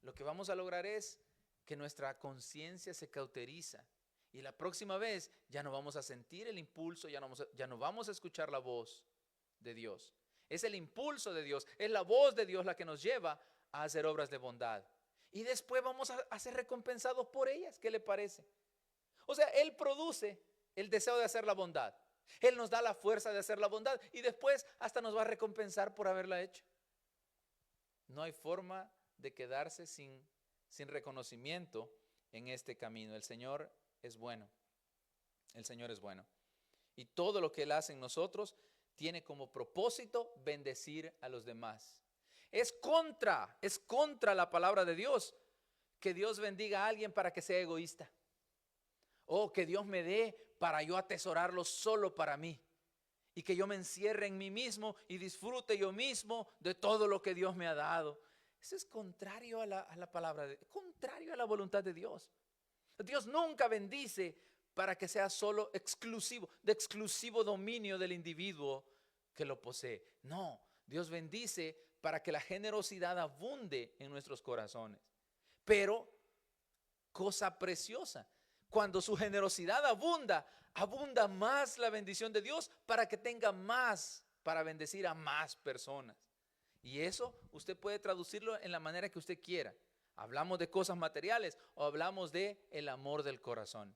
lo que vamos a lograr es que nuestra conciencia se cauteriza Y la próxima vez ya no vamos a sentir el impulso, ya no vamos a escuchar la voz de Dios. Es el impulso de Dios, es la voz de Dios la que nos lleva a hacer obras de bondad. Y después vamos a ser recompensados por ellas. ¿Qué le parece? O sea, Él produce el deseo de hacer la bondad. Él nos da la fuerza de hacer la bondad y después hasta nos va a recompensar por haberla hecho. No hay forma de quedarse sin reconocimiento en este camino. El Señor es bueno. El Señor es bueno. Y todo lo que Él hace en nosotros tiene como propósito bendecir a los demás. Es contra la palabra de Dios que Dios bendiga a alguien para que sea egoísta. O que Dios me dé para yo atesorarlo solo para mí. Y que yo me encierre en mí mismo y disfrute yo mismo de todo lo que Dios me ha dado. Eso es contrario a la palabra, contrario a la voluntad de Dios. Dios nunca bendice para que sea solo exclusivo, de exclusivo dominio del individuo que lo posee. No, Dios bendice para que la generosidad abunde en nuestros corazones. Pero, cosa preciosa, cuando su generosidad abunda más la bendición de Dios para que tenga más para bendecir a más personas. Y eso usted puede traducirlo en la manera que usted quiera. Hablamos de cosas materiales o hablamos de el amor del corazón.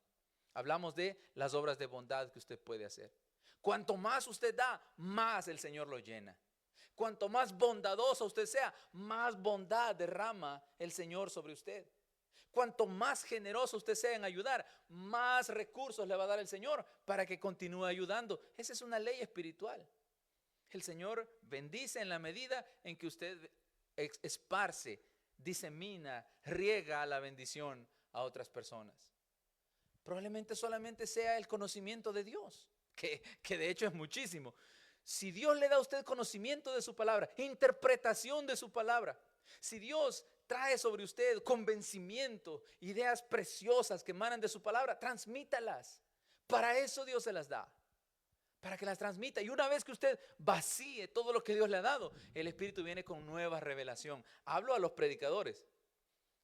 Hablamos de las obras de bondad que usted puede hacer. Cuanto más usted da, más el Señor lo llena. Cuanto más bondadoso usted sea, más bondad derrama el Señor sobre usted. Cuanto más generoso usted sea en ayudar, más recursos le va a dar el Señor para que continúe ayudando. Esa es una ley espiritual. El Señor bendice en la medida en que usted esparce, disemina, riega la bendición a otras personas. Probablemente solamente sea el conocimiento de Dios, que de hecho es muchísimo. Si Dios le da a usted conocimiento de su palabra, interpretación de su palabra, si Dios trae sobre usted convencimiento, ideas preciosas que emanan de su palabra, transmítalas. Para eso Dios se las da, para que las transmita. Y una vez que usted vacíe todo lo que Dios le ha dado, el Espíritu viene con nueva revelación. Hablo a los predicadores,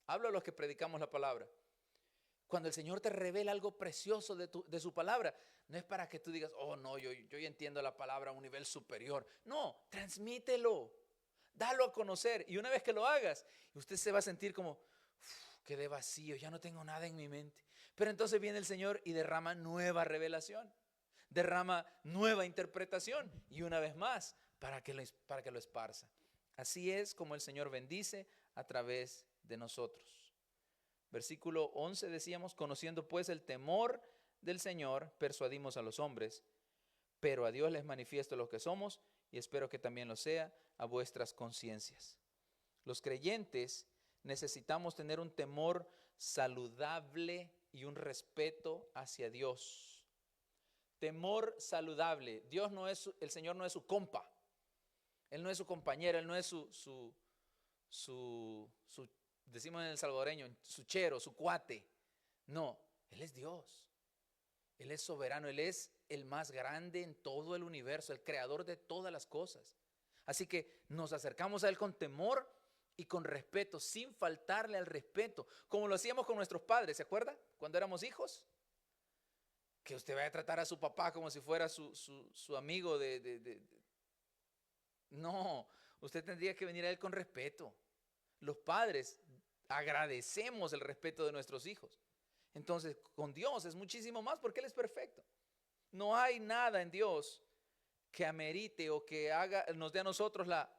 hablo a los que predicamos la palabra. Cuando el Señor te revela algo precioso de su palabra, no es para que tú digas, oh no, yo ya entiendo la palabra a un nivel superior. No, transmítelo, dalo a conocer. Y una vez que lo hagas, usted se va a sentir como, quedé vacío, ya no tengo nada en mi mente. Pero entonces viene el Señor y derrama nueva revelación, derrama nueva interpretación. Y una vez más, para que lo esparza. Así es como el Señor bendice a través de nosotros. Versículo 11 decíamos, conociendo pues el temor del Señor, persuadimos a los hombres, pero a Dios les manifiesto lo que somos y espero que también lo sea a vuestras conciencias. Los creyentes necesitamos tener un temor saludable y un respeto hacia Dios. Temor saludable. El Señor no es su compa. Él no es su compañero, Él no es su decimos en el salvadoreño, su chero, su cuate. No, Él es Dios. Él es soberano, Él es el más grande en todo el universo, el creador de todas las cosas. Así que nos acercamos a Él con temor y con respeto, sin faltarle al respeto, como lo hacíamos con nuestros padres, ¿se acuerda? Cuando éramos hijos, que usted vaya a tratar a su papá como si fuera su amigo No, usted tendría que venir a Él con respeto. Los padres agradecemos el respeto de nuestros hijos. Entonces, con Dios es muchísimo más porque Él es perfecto. No hay nada en Dios que amerite o que nos dé a nosotros la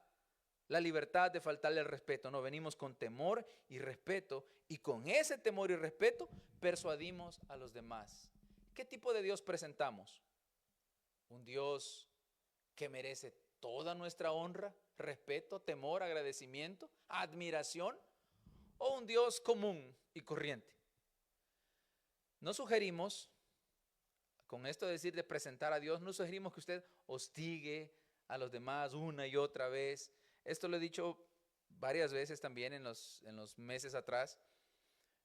libertad de faltarle el respeto. No, venimos con temor y respeto, y con ese temor y respeto persuadimos a los demás. ¿Qué tipo de Dios presentamos? Un Dios que merece toda nuestra honra, respeto, temor, agradecimiento, admiración, o un Dios común y corriente. No sugerimos, con esto de decir de presentar a Dios, no sugerimos que usted hostigue a los demás una y otra vez. Esto lo he dicho varias veces también en los meses atrás.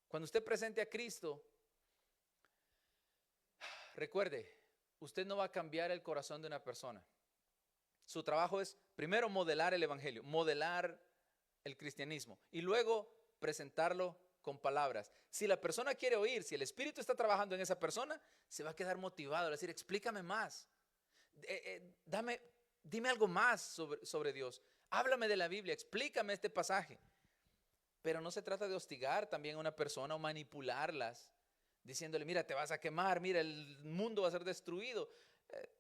Cuando usted presente a Cristo, recuerde, usted no va a cambiar el corazón de una persona. Su trabajo es primero modelar el evangelio, modelar el cristianismo y luego presentarlo con palabras. Si la persona quiere oír, si el Espíritu está trabajando en esa persona, se va a quedar motivado a decir, explícame más. Dime algo más sobre Dios. Háblame de la Biblia, explícame este pasaje. Pero no se trata de hostigar también a una persona o manipularlas, diciéndole, mira, te vas a quemar, mira, el mundo va a ser destruido.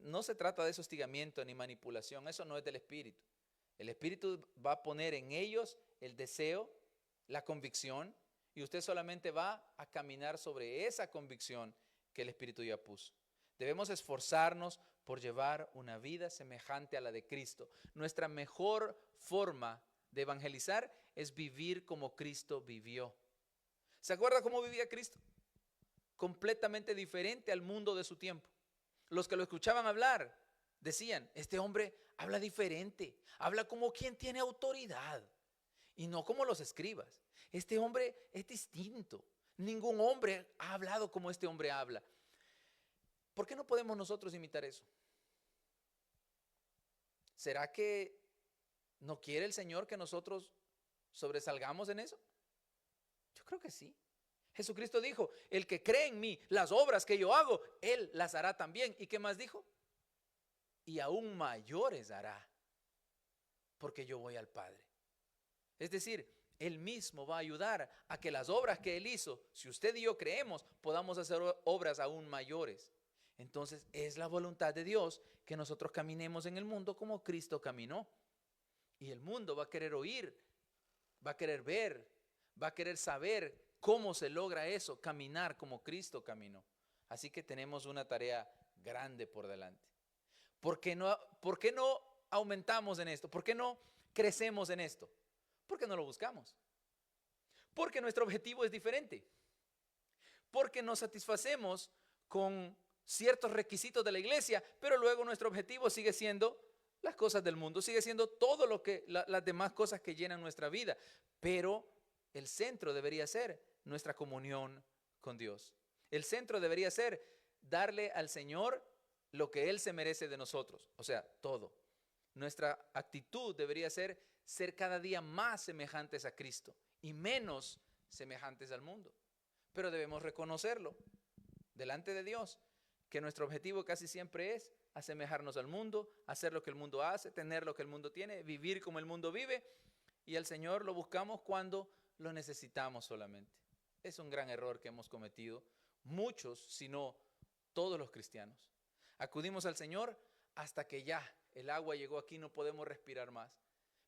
No se trata de ese hostigamiento ni manipulación, eso no es del Espíritu. El Espíritu va a poner en ellos el deseo, la convicción, y usted solamente va a caminar sobre esa convicción que el Espíritu ya puso. Debemos esforzarnos por llevar una vida semejante a la de Cristo. Nuestra mejor forma de evangelizar es vivir como Cristo vivió. ¿Se acuerda cómo vivía Cristo? Completamente diferente al mundo de su tiempo. Los que lo escuchaban hablar decían, este hombre habla diferente, habla como quien tiene autoridad y no como los escribas. Este hombre es distinto. Ningún hombre ha hablado como este hombre habla. ¿Por qué no podemos nosotros imitar eso? ¿Será que no quiere el Señor que nosotros sobresalgamos en eso? Yo creo que sí. Jesucristo dijo, el que cree en mí, las obras que yo hago, él las hará también. ¿Y qué más dijo? Y aún mayores hará, porque yo voy al Padre. Es decir, él mismo va a ayudar a que las obras que él hizo, si usted y yo creemos, podamos hacer obras aún mayores. Entonces es la voluntad de Dios que nosotros caminemos en el mundo como Cristo caminó. Y el mundo va a querer oír, va a querer ver, va a querer saber cómo se logra eso, caminar como Cristo caminó. Así que tenemos una tarea grande por delante. ¿Por qué no aumentamos en esto? ¿Por qué no crecemos en esto? Porque no lo buscamos. Porque nuestro objetivo es diferente. Porque nos satisfacemos con ciertos requisitos de la iglesia, pero luego nuestro objetivo sigue siendo las cosas del mundo, sigue siendo todo lo que las demás cosas que llenan nuestra vida. Pero el centro debería ser nuestra comunión con Dios. El centro debería ser darle al Señor lo que Él se merece de nosotros, o sea, todo. Nuestra actitud debería ser cada día más semejantes a Cristo y menos semejantes al mundo. Pero debemos reconocerlo delante de Dios, que nuestro objetivo casi siempre es asemejarnos al mundo, hacer lo que el mundo hace, tener lo que el mundo tiene, vivir como el mundo vive, y al Señor lo buscamos cuando lo necesitamos solamente. Es un gran error que hemos cometido muchos, si no todos los cristianos. Acudimos al Señor hasta que ya el agua llegó aquí, no podemos respirar más.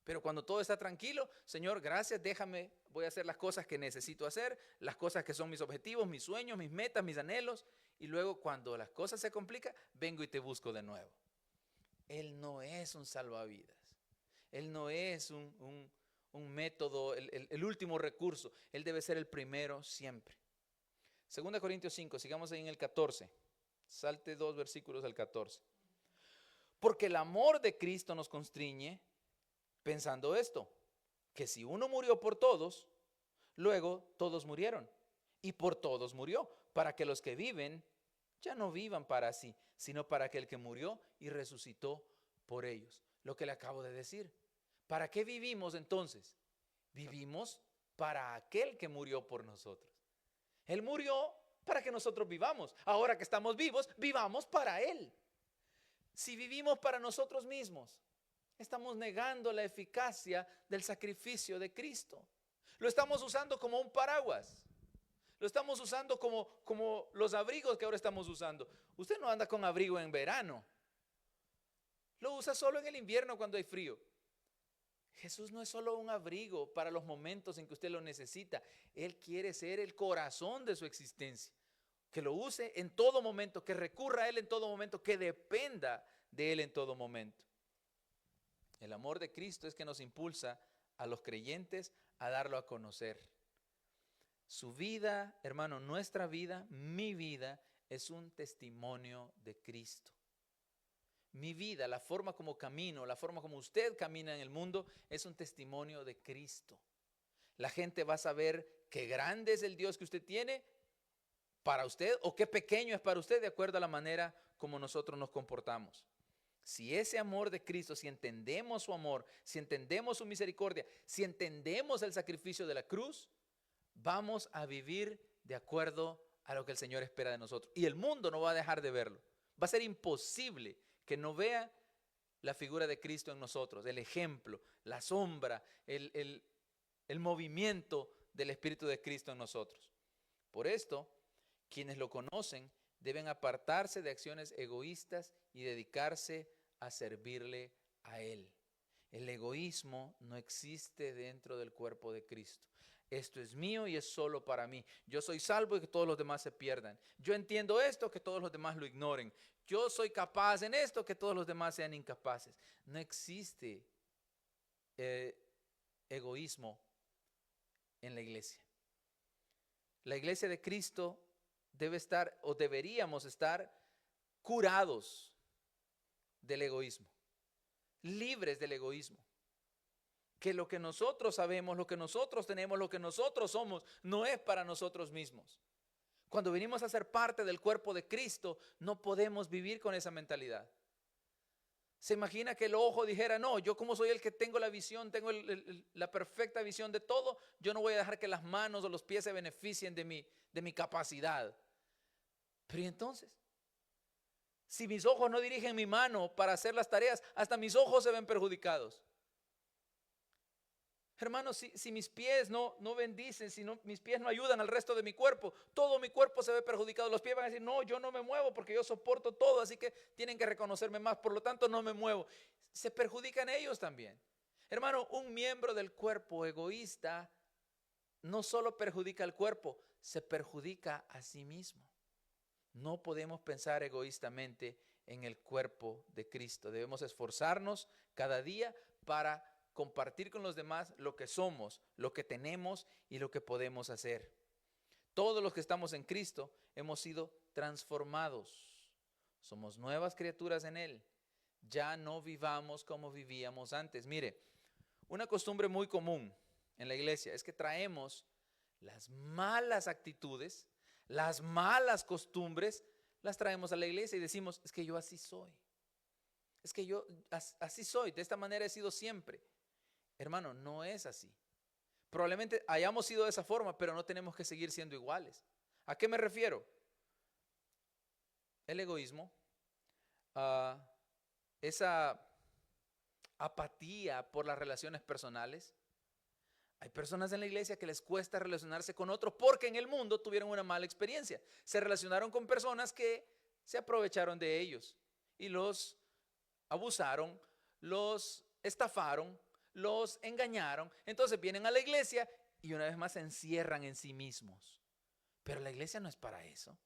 Pero cuando todo está tranquilo, Señor, gracias, déjame, voy a hacer las cosas que necesito hacer, las cosas que son mis objetivos, mis sueños, mis metas, mis anhelos. Y luego cuando las cosas se complican, vengo y te busco de nuevo. Él no es un salvavidas. Él no es un método, el último recurso. Él debe ser el primero siempre. 2 Corintios 5, sigamos ahí en el 14. Salte 2 versículos al 14. Porque el amor de Cristo nos constriñe pensando esto, que si uno murió por todos, luego todos murieron. Y por todos murió, para que los que viven ya no vivan para sí, sino para aquel que murió y resucitó por ellos. Lo que le acabo de decir. ¿Para qué vivimos entonces? Vivimos para aquel que murió por nosotros. Él murió para que nosotros vivamos. Ahora que estamos vivos, vivamos para Él. Si vivimos para nosotros mismos, estamos negando la eficacia del sacrificio de Cristo. Lo estamos usando como un paraguas. Lo estamos usando como los abrigos que ahora estamos usando. Usted no anda con abrigo en verano. Lo usa solo en el invierno cuando hay frío. Jesús no es solo un abrigo para los momentos en que usted lo necesita. Él quiere ser el corazón de su existencia. Que lo use en todo momento, que recurra a Él en todo momento, que dependa de Él en todo momento. El amor de Cristo es que nos impulsa a los creyentes a darlo a conocer. Su vida, hermano, nuestra vida, mi vida, es un testimonio de Cristo. Mi vida, la forma como camino, la forma como usted camina en el mundo, es un testimonio de Cristo. La gente va a saber qué grande es el Dios que usted tiene para usted o qué pequeño es para usted de acuerdo a la manera como nosotros nos comportamos. Si ese amor de Cristo, si entendemos su amor, si entendemos su misericordia, si entendemos el sacrificio de la cruz, vamos a vivir de acuerdo a lo que el Señor espera de nosotros. Y el mundo no va a dejar de verlo. Va a ser imposible que no vea la figura de Cristo en nosotros, el ejemplo, la sombra, el movimiento del Espíritu de Cristo en nosotros. Por esto, quienes lo conocen deben apartarse de acciones egoístas y dedicarse a servirle a Él. El egoísmo no existe dentro del cuerpo de Cristo. Esto es mío y es solo para mí. Yo soy salvo y que todos los demás se pierdan. Yo entiendo esto, que todos los demás lo ignoren. Yo soy capaz en esto, que todos los demás sean incapaces. No existe egoísmo en la iglesia. La iglesia de Cristo debe estar, o deberíamos estar, curados del egoísmo, libres del egoísmo. Que lo que nosotros sabemos, lo que nosotros tenemos, lo que nosotros somos, no es para nosotros mismos. Cuando venimos a ser parte del cuerpo de Cristo, no podemos vivir con esa mentalidad. Se imagina que el ojo dijera, no, yo como soy el que tengo la visión, tengo la perfecta visión de todo, yo no voy a dejar que las manos o los pies se beneficien de mi capacidad. Pero ¿y entonces? Si mis ojos no dirigen mi mano para hacer las tareas, hasta mis ojos se ven perjudicados. Hermanos, si mis pies no bendicen, si mis pies no ayudan al resto de mi cuerpo, todo mi cuerpo se ve perjudicado. Los pies van a decir, no, yo no me muevo porque yo soporto todo, así que tienen que reconocerme más, por lo tanto no me muevo. Se perjudican ellos también. Hermano, un miembro del cuerpo egoísta no solo perjudica al cuerpo, se perjudica a sí mismo. No podemos pensar egoístamente en el cuerpo de Cristo. Debemos esforzarnos cada día para compartir con los demás lo que somos, lo que tenemos y lo que podemos hacer. Todos los que estamos en Cristo hemos sido transformados. Somos nuevas criaturas en Él. Ya no vivamos como vivíamos antes. Mire, una costumbre muy común en la iglesia es que traemos las malas actitudes, las malas costumbres, las traemos a la iglesia y decimos, es que yo así soy. Es que yo así soy, de esta manera he sido siempre. Hermano, no es así. Probablemente hayamos sido de esa forma, pero no tenemos que seguir siendo iguales. ¿A qué me refiero? El egoísmo, esa apatía por las relaciones personales. Hay personas en la iglesia que les cuesta relacionarse con otros porque en el mundo tuvieron una mala experiencia. Se relacionaron con personas que se aprovecharon de ellos y los abusaron, los estafaron, los engañaron. Entonces vienen a la iglesia y una vez más se encierran en sí mismos. Pero la iglesia no es para eso.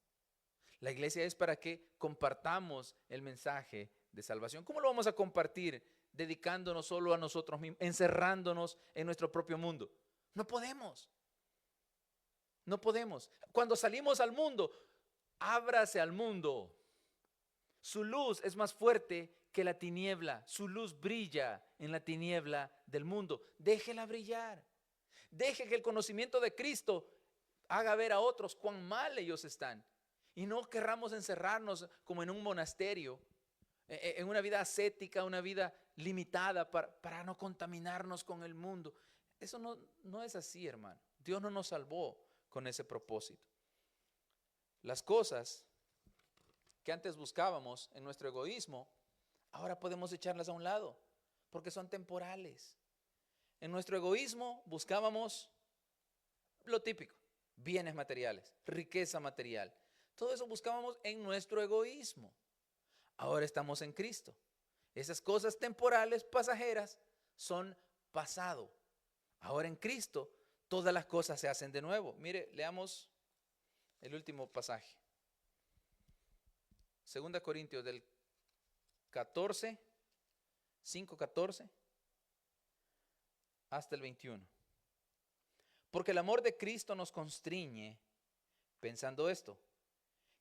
La iglesia es para que compartamos el mensaje de salvación. ¿Cómo lo vamos a compartir? Dedicándonos solo a nosotros mismos, encerrándonos en nuestro propio mundo. No podemos. No podemos. Cuando salimos al mundo, ábrase al mundo. Su luz es más fuerte que la tiniebla. Su luz brilla en la tiniebla del mundo. Déjela brillar. Deje que el conocimiento de Cristo haga ver a otros cuán mal ellos están. Y no querramos encerrarnos como en un monasterio, en una vida ascética, una vida limitada para no contaminarnos con el mundo. Eso no es así, hermano. Dios no nos salvó con ese propósito. Las cosas que antes buscábamos en nuestro egoísmo, ahora podemos echarlas a un lado, porque son temporales. En nuestro egoísmo buscábamos lo típico, bienes materiales, riqueza material. Todo eso buscábamos en nuestro egoísmo. Ahora estamos en Cristo. Esas cosas temporales, pasajeras, son pasado. Ahora en Cristo, todas las cosas se hacen de nuevo. Mire, leamos el último pasaje. 2 Corintios del 14, 5:14 hasta el 21. Porque el amor de Cristo nos constriñe pensando esto,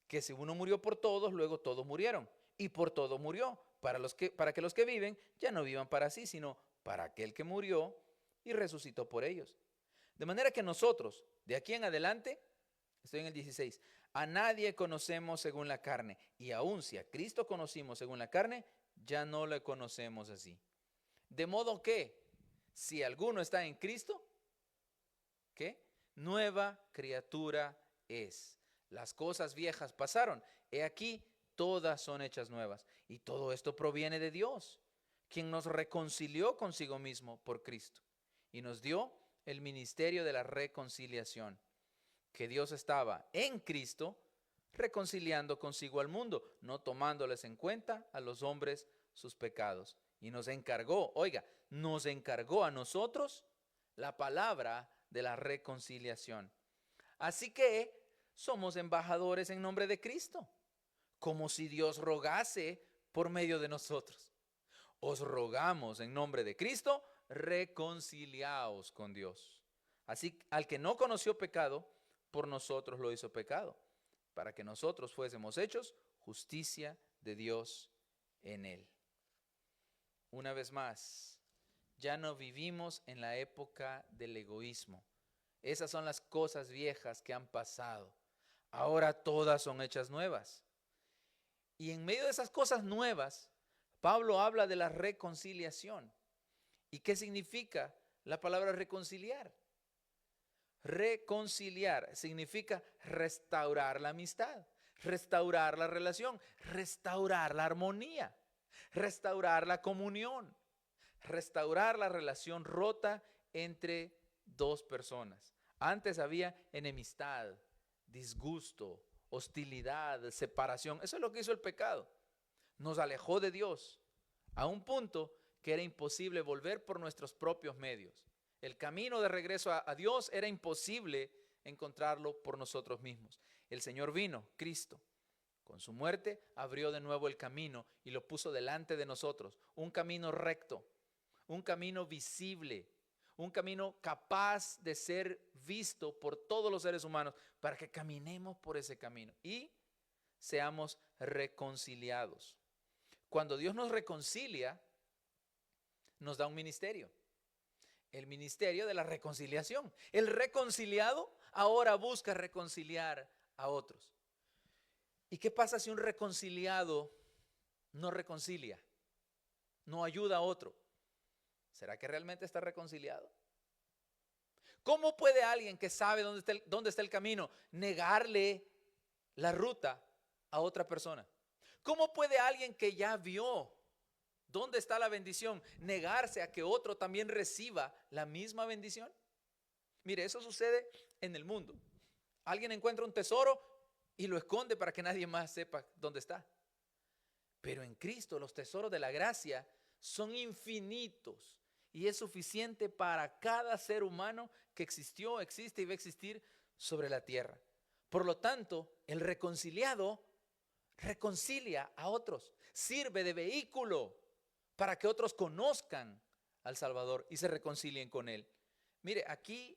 que si uno murió por todos, luego todos murieron. Y por todos murió, para que los que viven ya no vivan para sí, sino para aquel que murió y resucitó por ellos. De manera que nosotros, de aquí en adelante, estoy en el 16, a nadie conocemos según la carne, y aun si a Cristo conocimos según la carne, ya no le conocemos así. De modo que, si alguno está en Cristo, ¿qué? nueva criatura es. Las cosas viejas pasaron, he aquí, todas son hechas nuevas. Y todo esto proviene de Dios, quien nos reconcilió consigo mismo por Cristo y nos dio el ministerio de la reconciliación, que Dios estaba en Cristo reconciliando consigo al mundo, no tomándoles en cuenta a los hombres sus pecados. Y nos encargó, oiga, nos encargó a nosotros la palabra de la reconciliación. Así que somos embajadores en nombre de Cristo, como si Dios rogase por medio de nosotros. Os rogamos en nombre de Cristo, reconciliaos con Dios. Así, al que no conoció pecado, por nosotros lo hizo pecado, para que nosotros fuésemos hechos justicia de Dios en él. Una vez más, ya no vivimos en la época del egoísmo. Esas son las cosas viejas que han pasado. Ahora todas son hechas nuevas. Y en medio de esas cosas nuevas, Pablo habla de la reconciliación. ¿Y qué significa la palabra reconciliar? Reconciliar significa restaurar la amistad, restaurar la relación, restaurar la armonía, restaurar la comunión, restaurar la relación rota entre dos personas. Antes había enemistad, disgusto, hostilidad, separación. Eso es lo que hizo el pecado. Nos alejó de Dios a un punto que era imposible volver por nuestros propios medios. El camino de regreso a Dios era imposible encontrarlo por nosotros mismos. El Señor vino, Cristo, con su muerte abrió de nuevo el camino y lo puso delante de nosotros. Un camino recto, un camino visible, un camino capaz de ser visto por todos los seres humanos para que caminemos por ese camino y seamos reconciliados. Cuando Dios nos reconcilia, nos da un ministerio. El ministerio de la reconciliación. El reconciliado ahora busca reconciliar a otros. ¿Y qué pasa si un reconciliado no reconcilia? No ayuda a otro. ¿Será que realmente está reconciliado? ¿Cómo puede alguien que sabe dónde está el camino negarle la ruta a otra persona? ¿Cómo puede alguien que ya vio dónde está la bendición negarse a que otro también reciba la misma bendición? Mire, eso sucede en el mundo. Alguien encuentra un tesoro y lo esconde para que nadie más sepa dónde está. Pero en Cristo los tesoros de la gracia son infinitos y es suficiente para cada ser humano que existió, existe y va a existir sobre la tierra. Por lo tanto, el reconciliado reconcilia a otros, sirve de vehículo para que otros conozcan al Salvador y se reconcilien con Él. Mire, aquí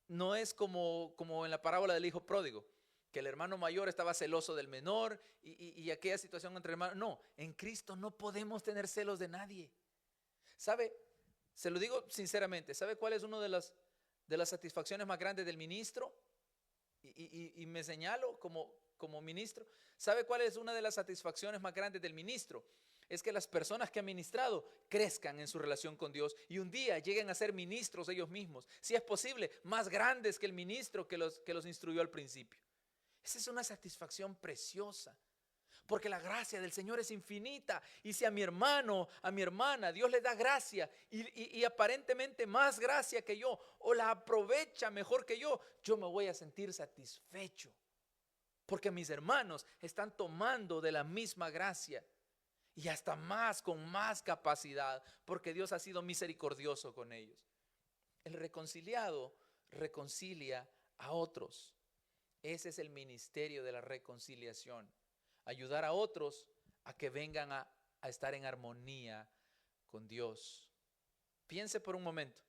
no es como en la parábola del hijo pródigo, que el hermano mayor estaba celoso del menor y aquella situación entre hermanos. No, en Cristo no podemos tener celos de nadie. ¿Sabe? Se lo digo sinceramente, ¿sabe cuál es una de las satisfacciones más grandes del ministro? Y me señalo como ministro. ¿Sabe cuál es una de las satisfacciones más grandes del ministro? Es que las personas que han ministrado crezcan en su relación con Dios y un día lleguen a ser ministros ellos mismos. Si es posible, más grandes que el ministro que los instruyó al principio. Esa es una satisfacción preciosa. Porque la gracia del Señor es infinita. Y si a mi hermano, a mi hermana, Dios le da gracia y aparentemente más gracia que yo, o la aprovecha mejor que yo me voy a sentir satisfecho. Porque mis hermanos están tomando de la misma gracia y hasta más, con más capacidad, porque Dios ha sido misericordioso con ellos. El reconciliado reconcilia a otros. Ese es el ministerio de la reconciliación. Ayudar a otros a que vengan a estar en armonía con Dios. Piense por un momento.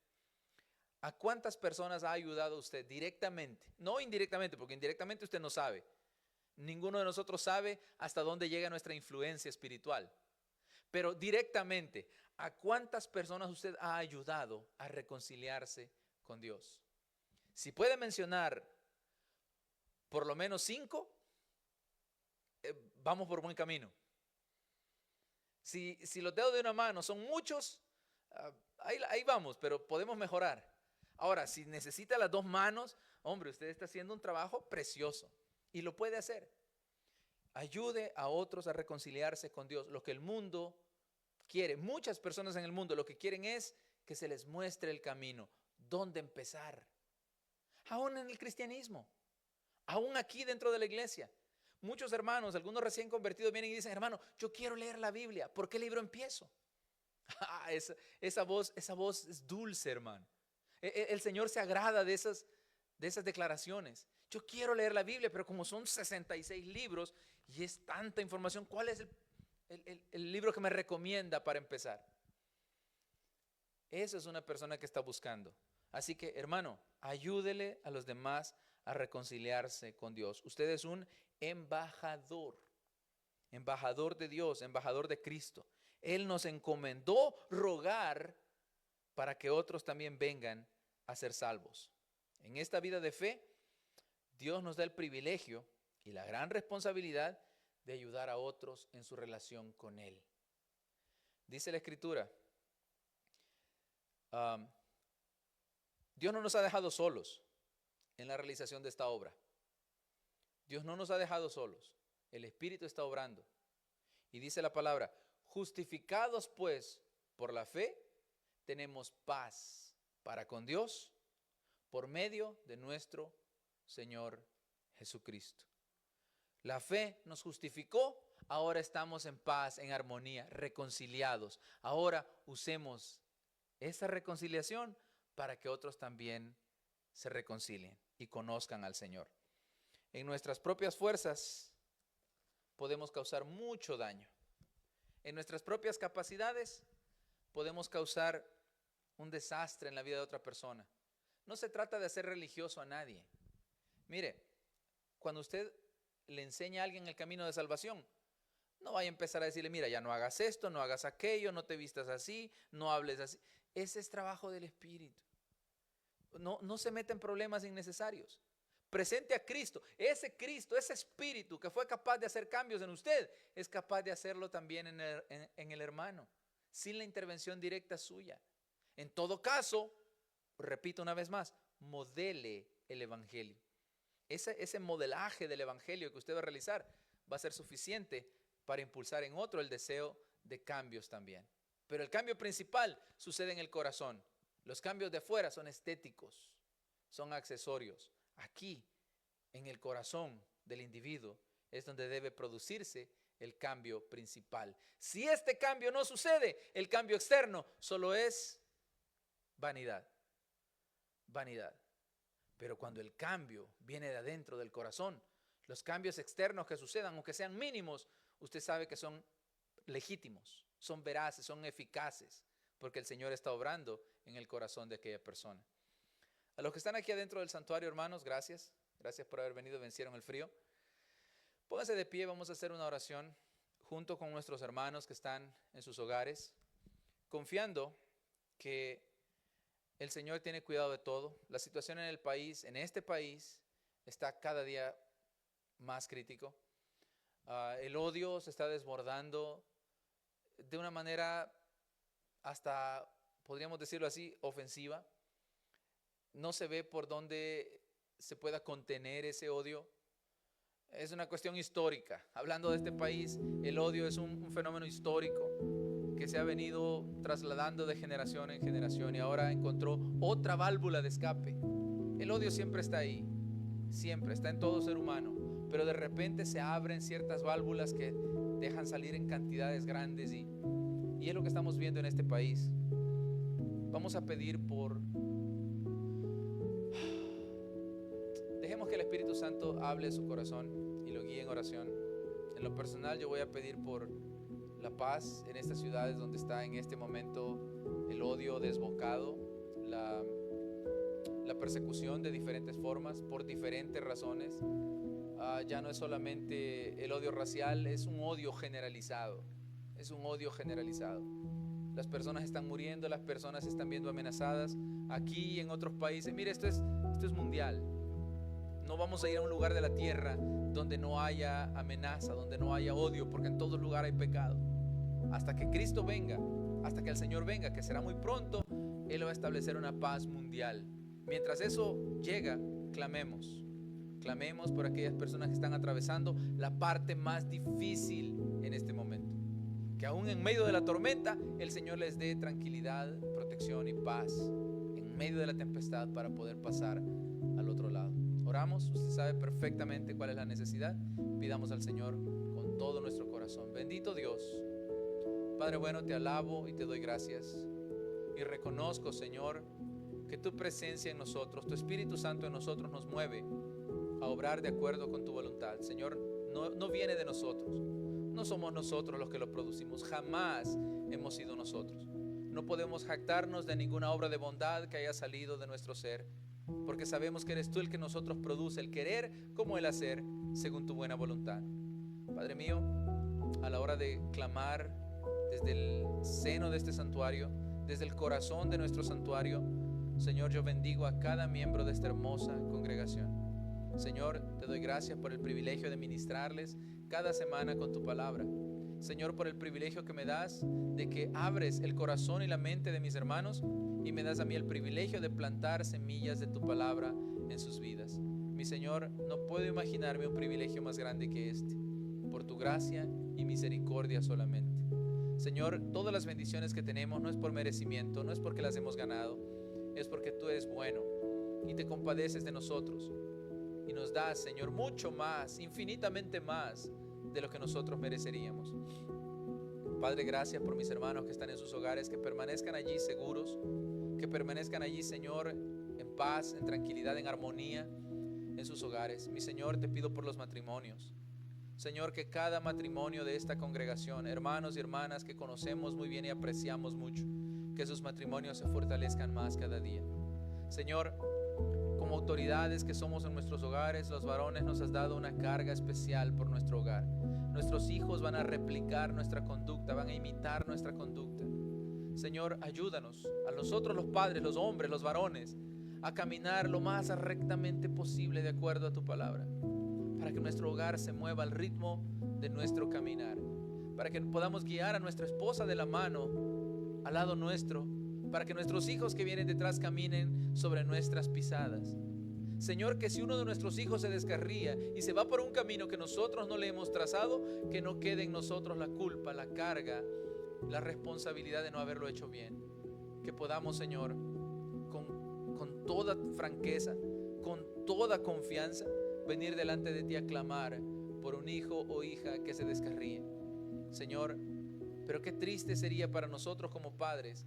¿A cuántas personas ha ayudado usted directamente? No indirectamente, porque indirectamente usted no sabe. Ninguno de nosotros sabe hasta dónde llega nuestra influencia espiritual. Pero directamente, ¿a cuántas personas usted ha ayudado a reconciliarse con Dios? Si puede mencionar por lo menos 5, vamos por buen camino. Si los dedos de una mano son muchos, ahí vamos, pero podemos mejorar. Ahora, si necesita las dos manos, hombre, usted está haciendo un trabajo precioso y lo puede hacer. Ayude a otros a reconciliarse con Dios. Lo que el mundo quiere, muchas personas en el mundo lo que quieren es que se les muestre el camino, dónde empezar. Aún en el cristianismo, aún aquí dentro de la iglesia. Muchos hermanos, algunos recién convertidos vienen y dicen, hermano, yo quiero leer la Biblia, ¿por qué libro empiezo? Esa voz es dulce, hermano. El Señor se agrada de esas declaraciones. Yo quiero leer la Biblia, pero como son 66 libros y es tanta información, ¿cuál es el libro que me recomienda para empezar? Eso es una persona que está buscando. Así que, hermano, ayúdele a los demás a reconciliarse con Dios. Usted es un embajador de Dios, embajador de Cristo. Él nos encomendó rogar para que otros también vengan a ser salvos. En esta vida de fe, Dios nos da el privilegio y la gran responsabilidad de ayudar a otros en su relación con Él. Dice la Escritura, Dios no nos ha dejado solos en la realización de esta obra. Dios no nos ha dejado solos. El Espíritu está obrando. Y dice la palabra, justificados pues por la fe, tenemos paz para con Dios por medio de nuestro Señor Jesucristo. La fe nos justificó, ahora estamos en paz, en armonía, reconciliados. Ahora usemos esa reconciliación para que otros también se reconcilien y conozcan al Señor. En nuestras propias fuerzas podemos causar mucho daño. En nuestras propias capacidades podemos causar un desastre en la vida de otra persona. No se trata de hacer religioso a nadie. Mire, cuando usted le enseña a alguien el camino de salvación, no vaya a empezar a decirle, mira, ya no hagas esto, no hagas aquello, no te vistas así, no hables así. Ese es trabajo del Espíritu. No se meta en problemas innecesarios. Presente a Cristo, ese Espíritu que fue capaz de hacer cambios en usted, es capaz de hacerlo también en el hermano, sin la intervención directa suya. En todo caso, repito una vez más, modele el Evangelio. Ese modelaje del Evangelio que usted va a realizar va a ser suficiente para impulsar en otro el deseo de cambios también. Pero el cambio principal sucede en el corazón. Los cambios de afuera son estéticos, son accesorios. Aquí, en el corazón del individuo, es donde debe producirse el cambio principal. Si este cambio no sucede, el cambio externo solo es vanidad. Vanidad. Pero cuando el cambio viene de adentro del corazón, los cambios externos que sucedan, aunque sean mínimos, usted sabe que son legítimos, son veraces, son eficaces, porque el Señor está obrando en el corazón de aquella persona. A los que están aquí adentro del santuario, hermanos, gracias. Gracias por haber venido, vencieron el frío. Pónganse de pie, vamos a hacer una oración junto con nuestros hermanos que están en sus hogares, confiando que el Señor tiene cuidado de todo. La situación en el país, en este país, está cada día más crítico. El odio se está desbordando de una manera hasta, podríamos decirlo así, ofensiva. No se ve por dónde se pueda contener ese odio. Es una cuestión histórica. Hablando de este país, el odio es un fenómeno histórico que se ha venido trasladando de generación en generación y ahora encontró otra válvula de escape. El odio siempre está ahí, siempre está en todo ser humano, pero de repente se abren ciertas válvulas que dejan salir en cantidades grandes y es lo que estamos viendo en este país. Vamos a pedir dejemos que el Espíritu Santo hable a su corazón y lo guíe en oración. En lo personal, yo voy a pedir por la paz en estas ciudades donde está en este momento el odio desbocado, la persecución de diferentes formas, por diferentes razones. Ya no es solamente el odio racial, es un odio generalizado. Es un odio generalizado. Las personas están muriendo, las personas se están viendo amenazadas. Aquí y en otros países, mire, esto es mundial. No vamos a ir a un lugar de la tierra donde no haya amenaza, donde no haya odio, porque en todo lugar hay pecado. Hasta que Cristo venga, hasta que el Señor venga, que será muy pronto, Él va a establecer una paz mundial. Mientras eso llega, clamemos. Clamemos por aquellas personas que están atravesando la parte más difícil en este momento. Que aún en medio de la tormenta, el Señor les dé tranquilidad, protección y paz en medio de la tempestad para poder pasar al otro lado. Oramos, usted sabe perfectamente cuál es la necesidad. Pidamos al Señor con todo nuestro corazón. Bendito Dios, Padre bueno, te alabo y te doy gracias. Y reconozco, Señor, que tu presencia en nosotros, tu Espíritu Santo en nosotros nos mueve a obrar de acuerdo con tu voluntad. Señor, no viene de nosotros. No somos nosotros los que lo producimos. Jamás hemos sido nosotros. No podemos jactarnos de ninguna obra de bondad que haya salido de nuestro ser, porque sabemos que eres tú el que nosotros produce, el querer como el hacer, según tu buena voluntad. Padre mío, a la hora de clamar desde el seno de este santuario, desde el corazón de nuestro santuario, Señor, yo bendigo a cada miembro de esta hermosa congregación. Señor, te doy gracias por el privilegio de ministrarles cada semana con tu palabra. Señor, por el privilegio que me das de que abres el corazón y la mente de mis hermanos y me das a mí el privilegio de plantar semillas de tu palabra en sus vidas. Mi Señor, no puedo imaginarme un privilegio más grande que este, por tu gracia y misericordia solamente. Señor, todas las bendiciones que tenemos no es por merecimiento, no es porque las hemos ganado, es porque tú eres bueno y te compadeces de nosotros y nos das, Señor, mucho más, infinitamente más de lo que nosotros mereceríamos. Padre, gracias por mis hermanos que están en sus hogares, que permanezcan allí seguros, que permanezcan allí, Señor, en paz, en tranquilidad, en armonía en sus hogares. Mi Señor, te pido por los matrimonios. Señor, que cada matrimonio de esta congregación, hermanos y hermanas que conocemos muy bien y apreciamos mucho, que sus matrimonios se fortalezcan más cada día. Señor, como autoridades que somos en nuestros hogares, los varones nos has dado una carga especial por nuestro hogar. Nuestros hijos van a replicar nuestra conducta, van a imitar nuestra conducta. Señor, ayúdanos a nosotros los padres, los hombres, los varones, a caminar lo más rectamente posible de acuerdo a tu palabra, para que nuestro hogar se mueva al ritmo de nuestro caminar, para que podamos guiar a nuestra esposa de la mano al lado nuestro, para que nuestros hijos que vienen detrás caminen sobre nuestras pisadas. Señor, que si uno de nuestros hijos se descarría y se va por un camino que nosotros no le hemos trazado, que no quede en nosotros la culpa, la carga, la responsabilidad de no haberlo hecho bien. Que podamos, Señor, con toda franqueza, con toda confianza, venir delante de ti a clamar por un hijo o hija que se descarríe. Señor, pero qué triste sería para nosotros como padres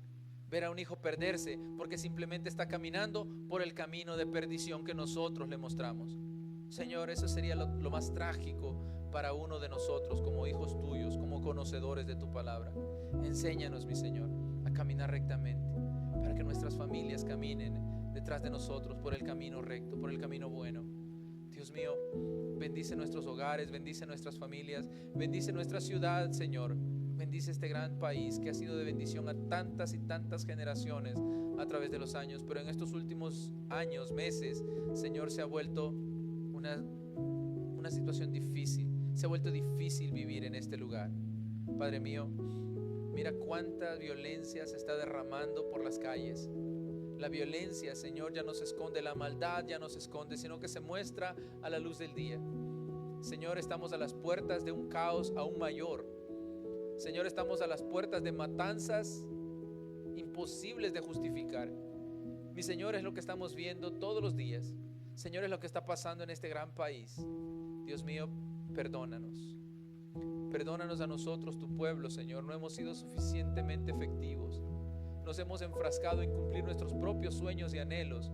ver a un hijo perderse porque simplemente está caminando por el camino de perdición que nosotros le mostramos. Señor, eso sería lo más trágico para uno de nosotros como hijos tuyos, como conocedores de tu palabra. Enséñanos, mi Señor, a caminar rectamente para que nuestras familias caminen detrás de nosotros por el camino recto, por el camino bueno. Dios mío, bendice nuestros hogares, bendice nuestras familias, bendice nuestra ciudad, Señor. Bendice este gran país que ha sido de bendición a tantas y tantas generaciones a través de los años, pero en estos últimos años, meses, Señor, se ha vuelto una situación difícil. Se ha vuelto difícil vivir en este lugar. Padre mío, mira cuánta violencia se está derramando por las calles. La violencia, Señor, ya no se esconde, la maldad ya no se esconde, sino que se muestra a la luz del día. Señor, estamos a las puertas de un caos aún mayor. Señor, estamos a las puertas de matanzas imposibles de justificar. Mi Señor, es lo que estamos viendo todos los días. Señor, es lo que está pasando en este gran país. Dios mío, perdónanos. Perdónanos a nosotros, tu pueblo, Señor. No hemos sido suficientemente efectivos. Nos hemos enfrascado en cumplir nuestros propios sueños y anhelos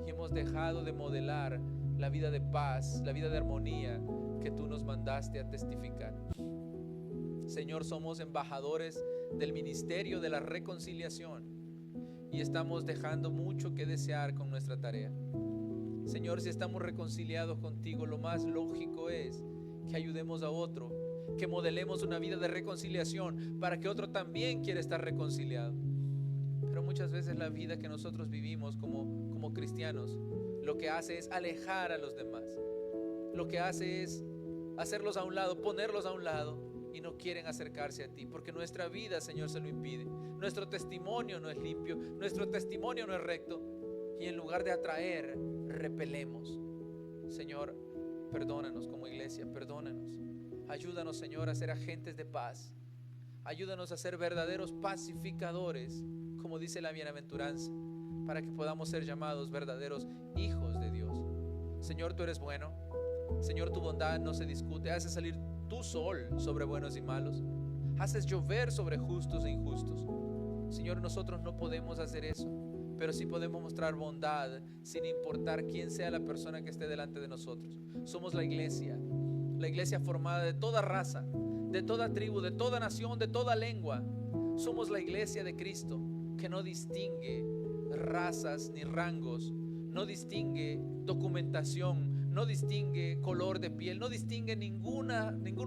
y hemos dejado de modelar la vida de paz, la vida de armonía que tú nos mandaste a testificar. Señor, somos embajadores del ministerio de la reconciliación y estamos dejando mucho que desear con nuestra tarea. Señor, si estamos reconciliados contigo, lo más lógico es que ayudemos a otro, que modelemos una vida de reconciliación para que otro también quiera estar reconciliado. Pero muchas veces la vida que nosotros vivimos como cristianos, lo que hace es alejar a los demás. Lo que hace es hacerlos a un lado, ponerlos a un lado, y no quieren acercarse a ti, porque nuestra vida, Señor, se lo impide. Nuestro testimonio no es limpio, nuestro testimonio no es recto. y en lugar de atraer, repelemos. Señor, perdónanos como iglesia, perdónanos. Ayúdanos, Señor, a ser agentes de paz. Ayúdanos a ser verdaderos pacificadores, como dice la bienaventuranza, para que podamos ser llamados verdaderos hijos de Dios. Señor, tú eres bueno. Señor, tu bondad no se discute. Haces salir tu sol sobre buenos y malos. Haces llover sobre justos e injustos. Señor, nosotros no podemos hacer eso, pero sí podemos mostrar bondad sin importar quién sea la persona que esté delante de nosotros. Somos la iglesia formada de toda raza, de toda tribu, de toda nación, de toda lengua. Somos la iglesia de Cristo, que no distingue razas ni rangos, no distingue documentación, no distingue color de piel, no distingue ningún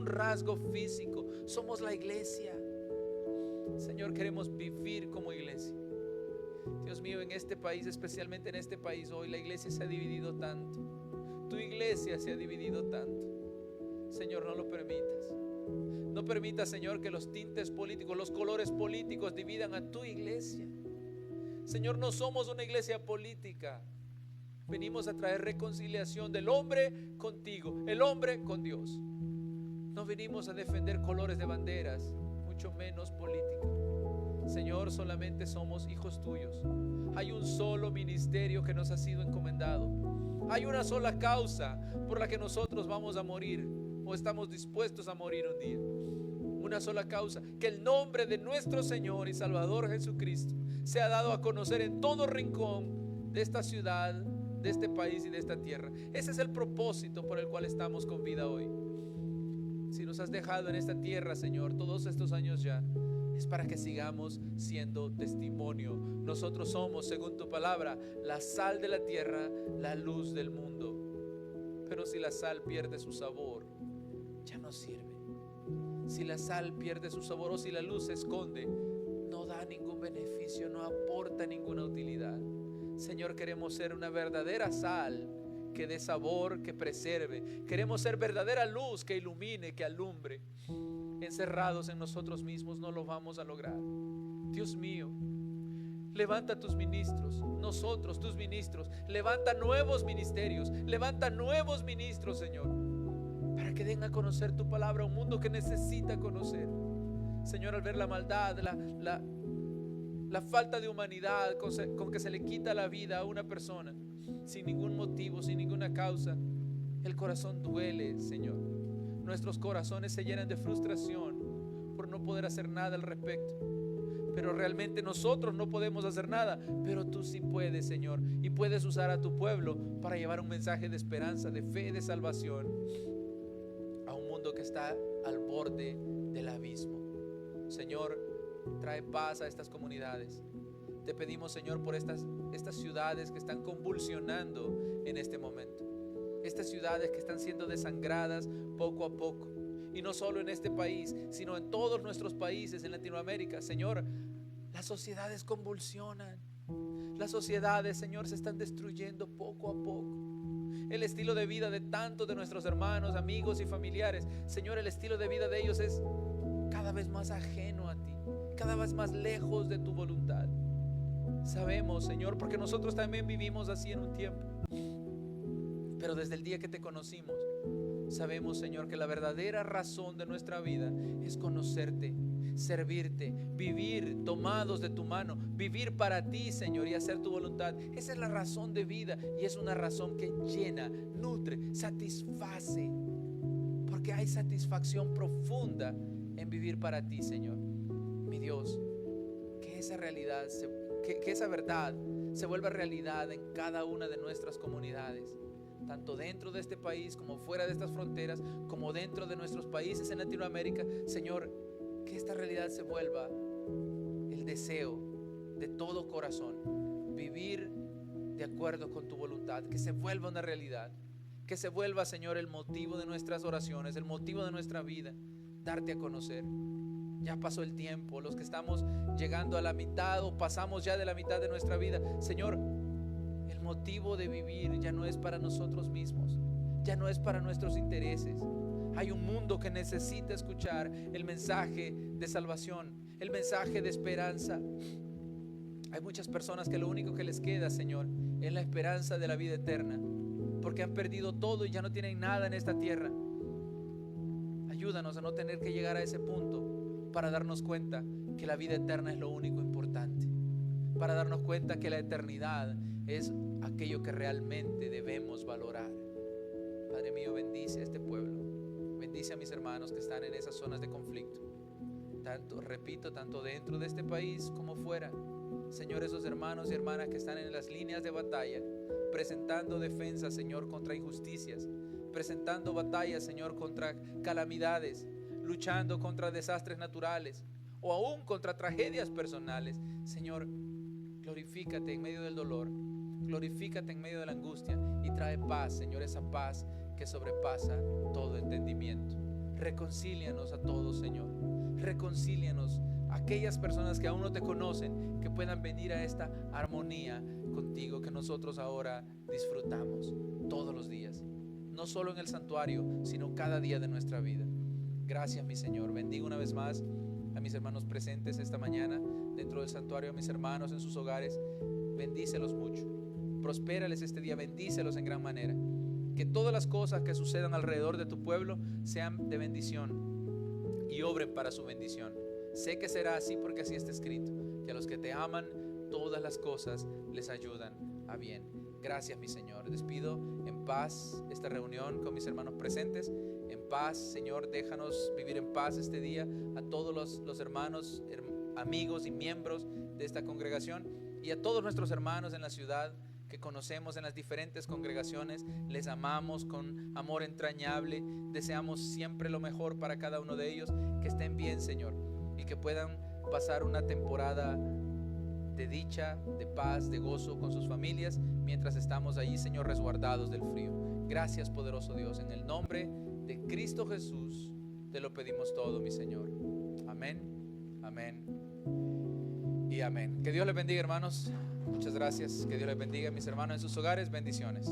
rasgo físico. Somos la iglesia. Señor, queremos vivir como iglesia. Dios mío, en este país, especialmente en este país hoy, la iglesia se ha dividido tanto. Tu iglesia se ha dividido tanto. Señor, no lo permitas. No permitas, Señor, que los tintes políticos, los colores políticos dividan a tu iglesia. Señor, no somos una iglesia política. Venimos a traer reconciliación del hombre contigo, el hombre con Dios. No venimos a defender colores de banderas, mucho menos política. Señor, solamente somos hijos tuyos. Hay un solo ministerio que nos ha sido encomendado. Hay una sola causa por la que nosotros vamos a morir, o estamos dispuestos a morir un día. Una sola causa: que el nombre de nuestro Señor y Salvador Jesucristo sea dado a conocer en todo rincón de esta ciudad, de este país y de esta tierra. Ese es el propósito por el cual estamos con vida hoy. Si nos has dejado en esta tierra, Señor, todos estos años ya, es para que sigamos siendo testimonio. Nosotros somos, según tu palabra, la sal de la tierra, la luz del mundo. Pero si la sal pierde su sabor, ya no sirve. Si la sal pierde su sabor, o si la luz se esconde, no da ningún beneficio, no aporta ninguna utilidad. Señor, queremos ser una verdadera sal que dé sabor, que preserve. Queremos ser verdadera luz que ilumine, que alumbre. Encerrados en nosotros mismos no lo vamos a lograr. Dios mío, levanta tus ministros, nosotros tus ministros. Levanta nuevos ministerios, levanta nuevos ministros, Señor, para que den a conocer tu palabra a un mundo que necesita conocer. Señor, al ver la maldad, la falta de humanidad con que se le quita la vida a una persona sin ningún motivo, sin ninguna causa, el corazón duele, Señor. Nuestros corazones se llenan de frustración por no poder hacer nada al respecto. Pero realmente nosotros no podemos hacer nada, pero tú sí puedes, Señor, y puedes usar a tu pueblo para llevar un mensaje de esperanza, de fe, de salvación a un mundo que está al borde del abismo. Señor, trae paz a estas comunidades. Te pedimos, Señor, por estas ciudades que están convulsionando en este momento. Estas ciudades que están siendo desangradas poco a poco. Y no solo en este país, sino en todos nuestros países en Latinoamérica. Señor, las sociedades convulsionan. Las sociedades, Señor, se están destruyendo poco a poco. El estilo de vida de tantos de nuestros hermanos, amigos y familiares, Señor, el estilo de vida de ellos es cada vez más ajeno a ti, cada vez más lejos de tu voluntad. Sabemos, Señor, porque nosotros también vivimos así en un tiempo. Pero desde el día que te conocimos, sabemos, Señor, que la verdadera razón de nuestra vida es conocerte, servirte, vivir tomados de tu mano, vivir para ti, Señor, y hacer tu voluntad. Esa es la razón de vida, y es una razón que llena, nutre, satisface, porque hay satisfacción profunda en vivir para ti, Señor. Mi Dios, que esa realidad, que esa verdad se vuelva realidad en cada una de nuestras comunidades, tanto dentro de este país como fuera de estas fronteras, como dentro de nuestros países en Latinoamérica. Señor, que esta realidad se vuelva el deseo de todo corazón, vivir de acuerdo con tu voluntad, que se vuelva una realidad, que se vuelva, Señor, el motivo de nuestras oraciones, el motivo de nuestra vida, darte a conocer. Ya pasó el tiempo, los que estamos llegando a la mitad o pasamos ya de la mitad de nuestra vida, Señor, el motivo de vivir ya no es para nosotros mismos, ya no es para nuestros intereses. Hay un mundo que necesita escuchar el mensaje de salvación, el mensaje de esperanza. Hay muchas personas que lo único que les queda, Señor, es la esperanza de la vida eterna, porque han perdido todo y ya no tienen nada en esta tierra. Ayúdanos a no tener que llegar a ese punto para darnos cuenta que la vida eterna es lo único importante, para darnos cuenta que la eternidad es aquello que realmente debemos valorar. Padre mío, bendice a este pueblo, bendice a mis hermanos que están en esas zonas de conflicto, tanto, repito, tanto dentro de este país como fuera. Señor, esos hermanos y hermanas que están en las líneas de batalla, presentando defensa, Señor, contra injusticias, presentando batallas, Señor, contra calamidades, luchando contra desastres naturales o aún contra tragedias personales. Señor, glorifícate en medio del dolor, glorifícate en medio de la angustia y trae paz, Señor, esa paz que sobrepasa todo entendimiento. Reconcílianos a todos, Señor. Reconcílianos a aquellas personas que aún no te conocen, que puedan venir a esta armonía contigo que nosotros ahora disfrutamos todos los días, no solo en el santuario, sino cada día de nuestra vida. Gracias, mi Señor. Bendigo una vez más a mis hermanos presentes esta mañana dentro del santuario, a mis hermanos en sus hogares. Bendícelos mucho, prospérales este día, bendícelos en gran manera. Que todas las cosas que sucedan alrededor de tu pueblo sean de bendición y obren para su bendición. Sé que será así porque así está escrito, que a los que te aman todas las cosas les ayudan a bien. Gracias, mi Señor. Despido en paz esta reunión con mis hermanos presentes. En paz, Señor, déjanos vivir en paz este día a todos los hermanos, amigos y miembros de esta congregación, y a todos nuestros hermanos en la ciudad que conocemos en las diferentes congregaciones. Les amamos con amor entrañable, deseamos siempre lo mejor para cada uno de ellos. Que estén bien, Señor, y que puedan pasar una temporada de dicha, de paz, de gozo con sus familias mientras estamos allí, Señor, resguardados del frío. Gracias, poderoso Dios, en el nombre de Cristo Jesús te lo pedimos todo, mi Señor. Amén, amén y amén. Que Dios les bendiga, hermanos. Muchas gracias. Que Dios les bendiga, mis hermanos en sus hogares. Bendiciones.